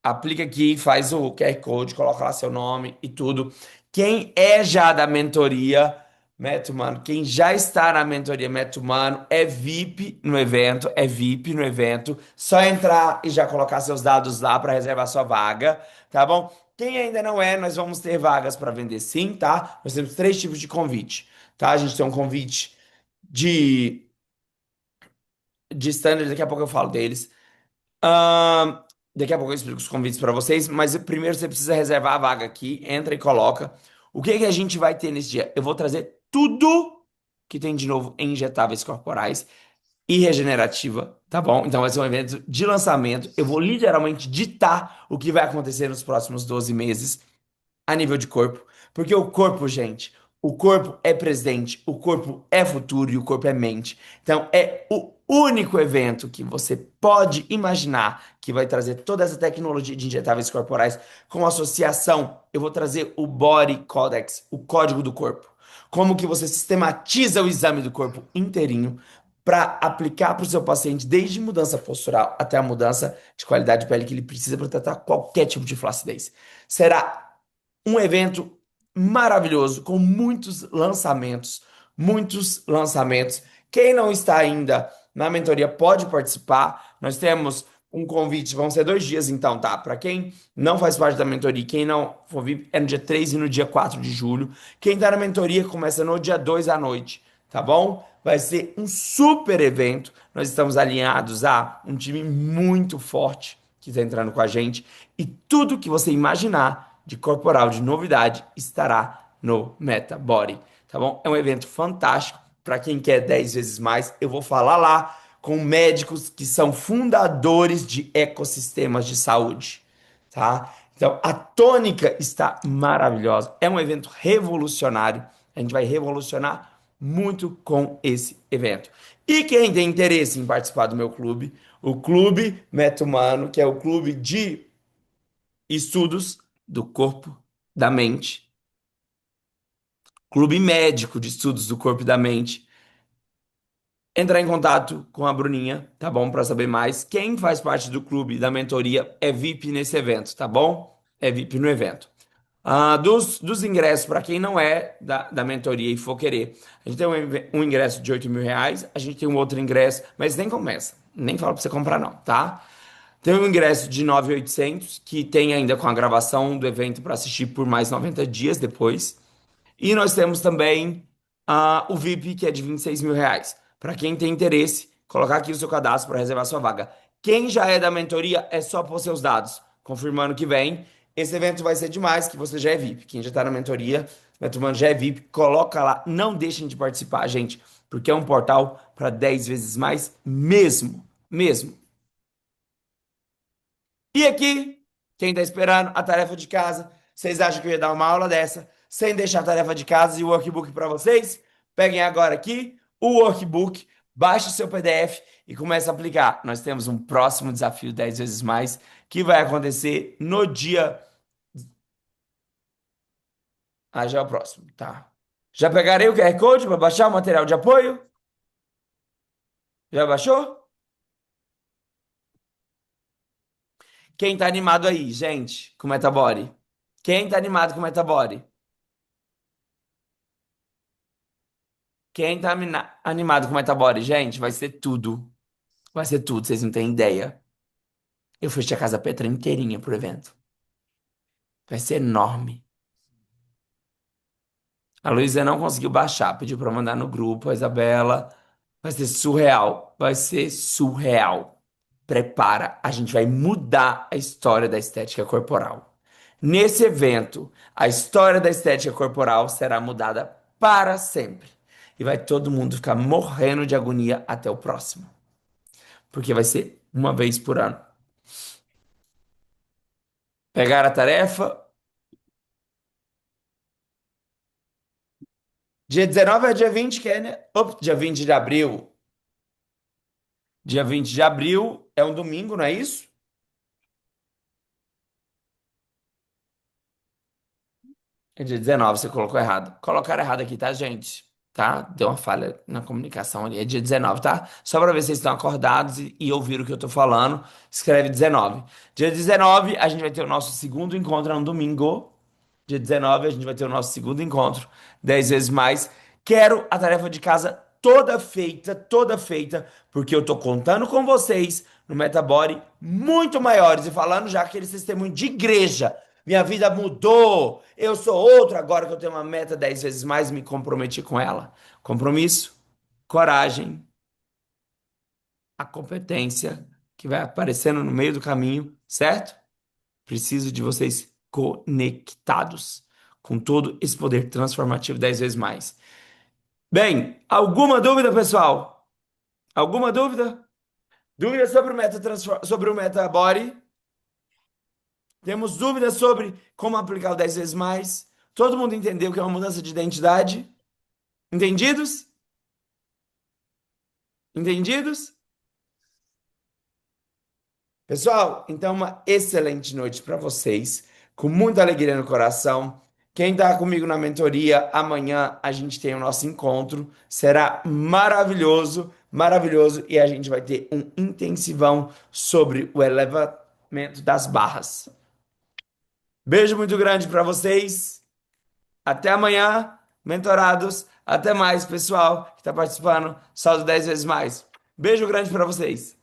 aplica aqui, faz o QR Code, coloca lá seu nome e tudo. Quem é já da mentoria, Meta Humano, quem já está na mentoria Meta Humano é VIP no evento, é VIP no evento. Só entrar e já colocar seus dados lá para reservar sua vaga, tá bom? Quem ainda não é, nós vamos ter vagas para vender sim, tá? Nós temos três tipos de convite, tá? A gente tem um convite de, de standard, daqui a pouco eu falo deles. Ahn, daqui a pouco eu explico os convites para vocês, mas primeiro você precisa reservar a vaga aqui, entra e coloca. O que que a gente vai ter nesse dia? Eu vou trazer tudo que tem de novo em injetáveis corporais e regenerativa, tá bom? Então vai ser um evento de lançamento. Eu vou literalmente ditar o que vai acontecer nos próximos 12 meses a nível de corpo. Porque o corpo, gente, o corpo é presente, o corpo é futuro e o corpo é mente. Então, é o único evento que você pode imaginar que vai trazer toda essa tecnologia de injetáveis corporais com associação. Eu vou trazer o Body Codex, o código do corpo. Como que você sistematiza o exame do corpo inteirinho para aplicar para o seu paciente, desde mudança postural até a mudança de qualidade de pele que ele precisa para tratar qualquer tipo de flacidez. Será um evento maravilhoso, com muitos lançamentos, muitos lançamentos. Quem não está ainda na mentoria pode participar. Nós temos um convite, vão ser 2 dias então, tá? Para quem não faz parte da mentoria, quem não for VIP, é no dia 3 e no dia 4 de julho. Quem tá na mentoria começa no dia 2 à noite, tá bom? Vai ser um super evento. Nós estamos alinhados a um time muito forte que está entrando com a gente. E tudo que você imaginar de corporal, de novidade, estará no Metabody, tá bom? É um evento fantástico para quem quer 10 vezes mais. Eu vou falar lá com médicos que são fundadores de ecossistemas de saúde, tá? Então, a tônica está maravilhosa. É um evento revolucionário. A gente vai revolucionar muito com esse evento. E quem tem interesse em participar do meu clube, o Clube Meta Humano, que é o clube de estudos do corpo, da mente, clube médico de estudos do corpo e da mente, entrar em contato com a Bruninha, tá bom? Para saber mais. Quem faz parte do clube da mentoria é VIP nesse evento, tá bom? É VIP no evento. Dos ingressos, para quem não é da mentoria e for querer, a gente tem um ingresso de R$ 8.000, a gente tem um outro ingresso, mas nem começa, nem fala para você comprar não, tá? Tem um ingresso de 9.800 que tem ainda com a gravação do evento para assistir por mais 90 dias depois. E nós temos também o VIP, que é de R$ 26.000. Para quem tem interesse, colocar aqui o seu cadastro para reservar sua vaga. Quem já é da mentoria, é só pôr seus dados, confirmando que vem. Esse evento vai ser demais, que você já é VIP. Quem já está na mentoria, Metromano já é VIP, coloca lá. Não deixem de participar, gente, porque é um portal para 10 vezes mais mesmo. Mesmo. E aqui, quem tá esperando a tarefa de casa, vocês acham que eu ia dar uma aula dessa sem deixar a tarefa de casa e o workbook para vocês? Peguem agora aqui o workbook, baixe o seu PDF e comece a aplicar. Nós temos um próximo desafio 10 vezes mais que vai acontecer no dia. Ah, já é o próximo, tá? Já pegarei o QR Code para baixar o material de apoio? Já baixou? Quem tá animado aí, gente, com o Metabody? Quem tá animado com o Metabody? Quem tá animado com o Metabody, gente, vai ser tudo. Vai ser tudo, vocês não têm ideia. Eu fechei a Casa Petra inteirinha pro evento. Vai ser enorme. A Luísa não conseguiu baixar, pediu pra mandar no grupo, a Isabela. Vai ser surreal. Vai ser surreal. Prepara, a gente vai mudar a história da estética corporal. Nesse evento, a história da estética corporal será mudada para sempre. E vai todo mundo ficar morrendo de agonia até o próximo. Porque vai ser uma vez por ano. Pegar a tarefa. Dia 19 é dia 20, que é, né? Ops, dia 20 de abril. Dia 20 de abril é um domingo, não é isso? É dia 19, você colocou errado. Colocaram errado aqui, tá, gente? Tá? Deu uma falha na comunicação ali. É dia 19, tá? Só pra ver se vocês estão acordados e ouviram o que eu tô falando. Escreve 19. Dia 19, a gente vai ter o nosso segundo encontro no domingo. Dia 19, a gente vai ter o nosso segundo encontro. 10 vezes mais. Quero a tarefa de casa toda feita, porque eu tô contando com vocês no Metabody muito maiores e falando já aquele testemunho de igreja. Minha vida mudou. Eu sou outro agora que eu tenho uma meta 10 vezes mais, me comprometi com ela. Compromisso, coragem, a competência que vai aparecendo no meio do caminho, certo? Preciso de vocês conectados com todo esse poder transformativo 10 vezes mais. Bem, alguma dúvida, pessoal? Alguma dúvida? Dúvida sobre o sobre o Metabody? Temos dúvidas sobre como aplicar o 10 vezes mais? Todo mundo entendeu que é uma mudança de identidade? Entendidos? Entendidos? Pessoal, então uma excelente noite para vocês, com muita alegria no coração. Quem está comigo na mentoria, amanhã a gente tem o nosso encontro. Será maravilhoso, maravilhoso, e a gente vai ter um intensivão sobre o elevamento das barras. Beijo muito grande para vocês. Até amanhã, mentorados. Até mais, pessoal que está participando. Saldo 10 vezes mais. Beijo grande para vocês.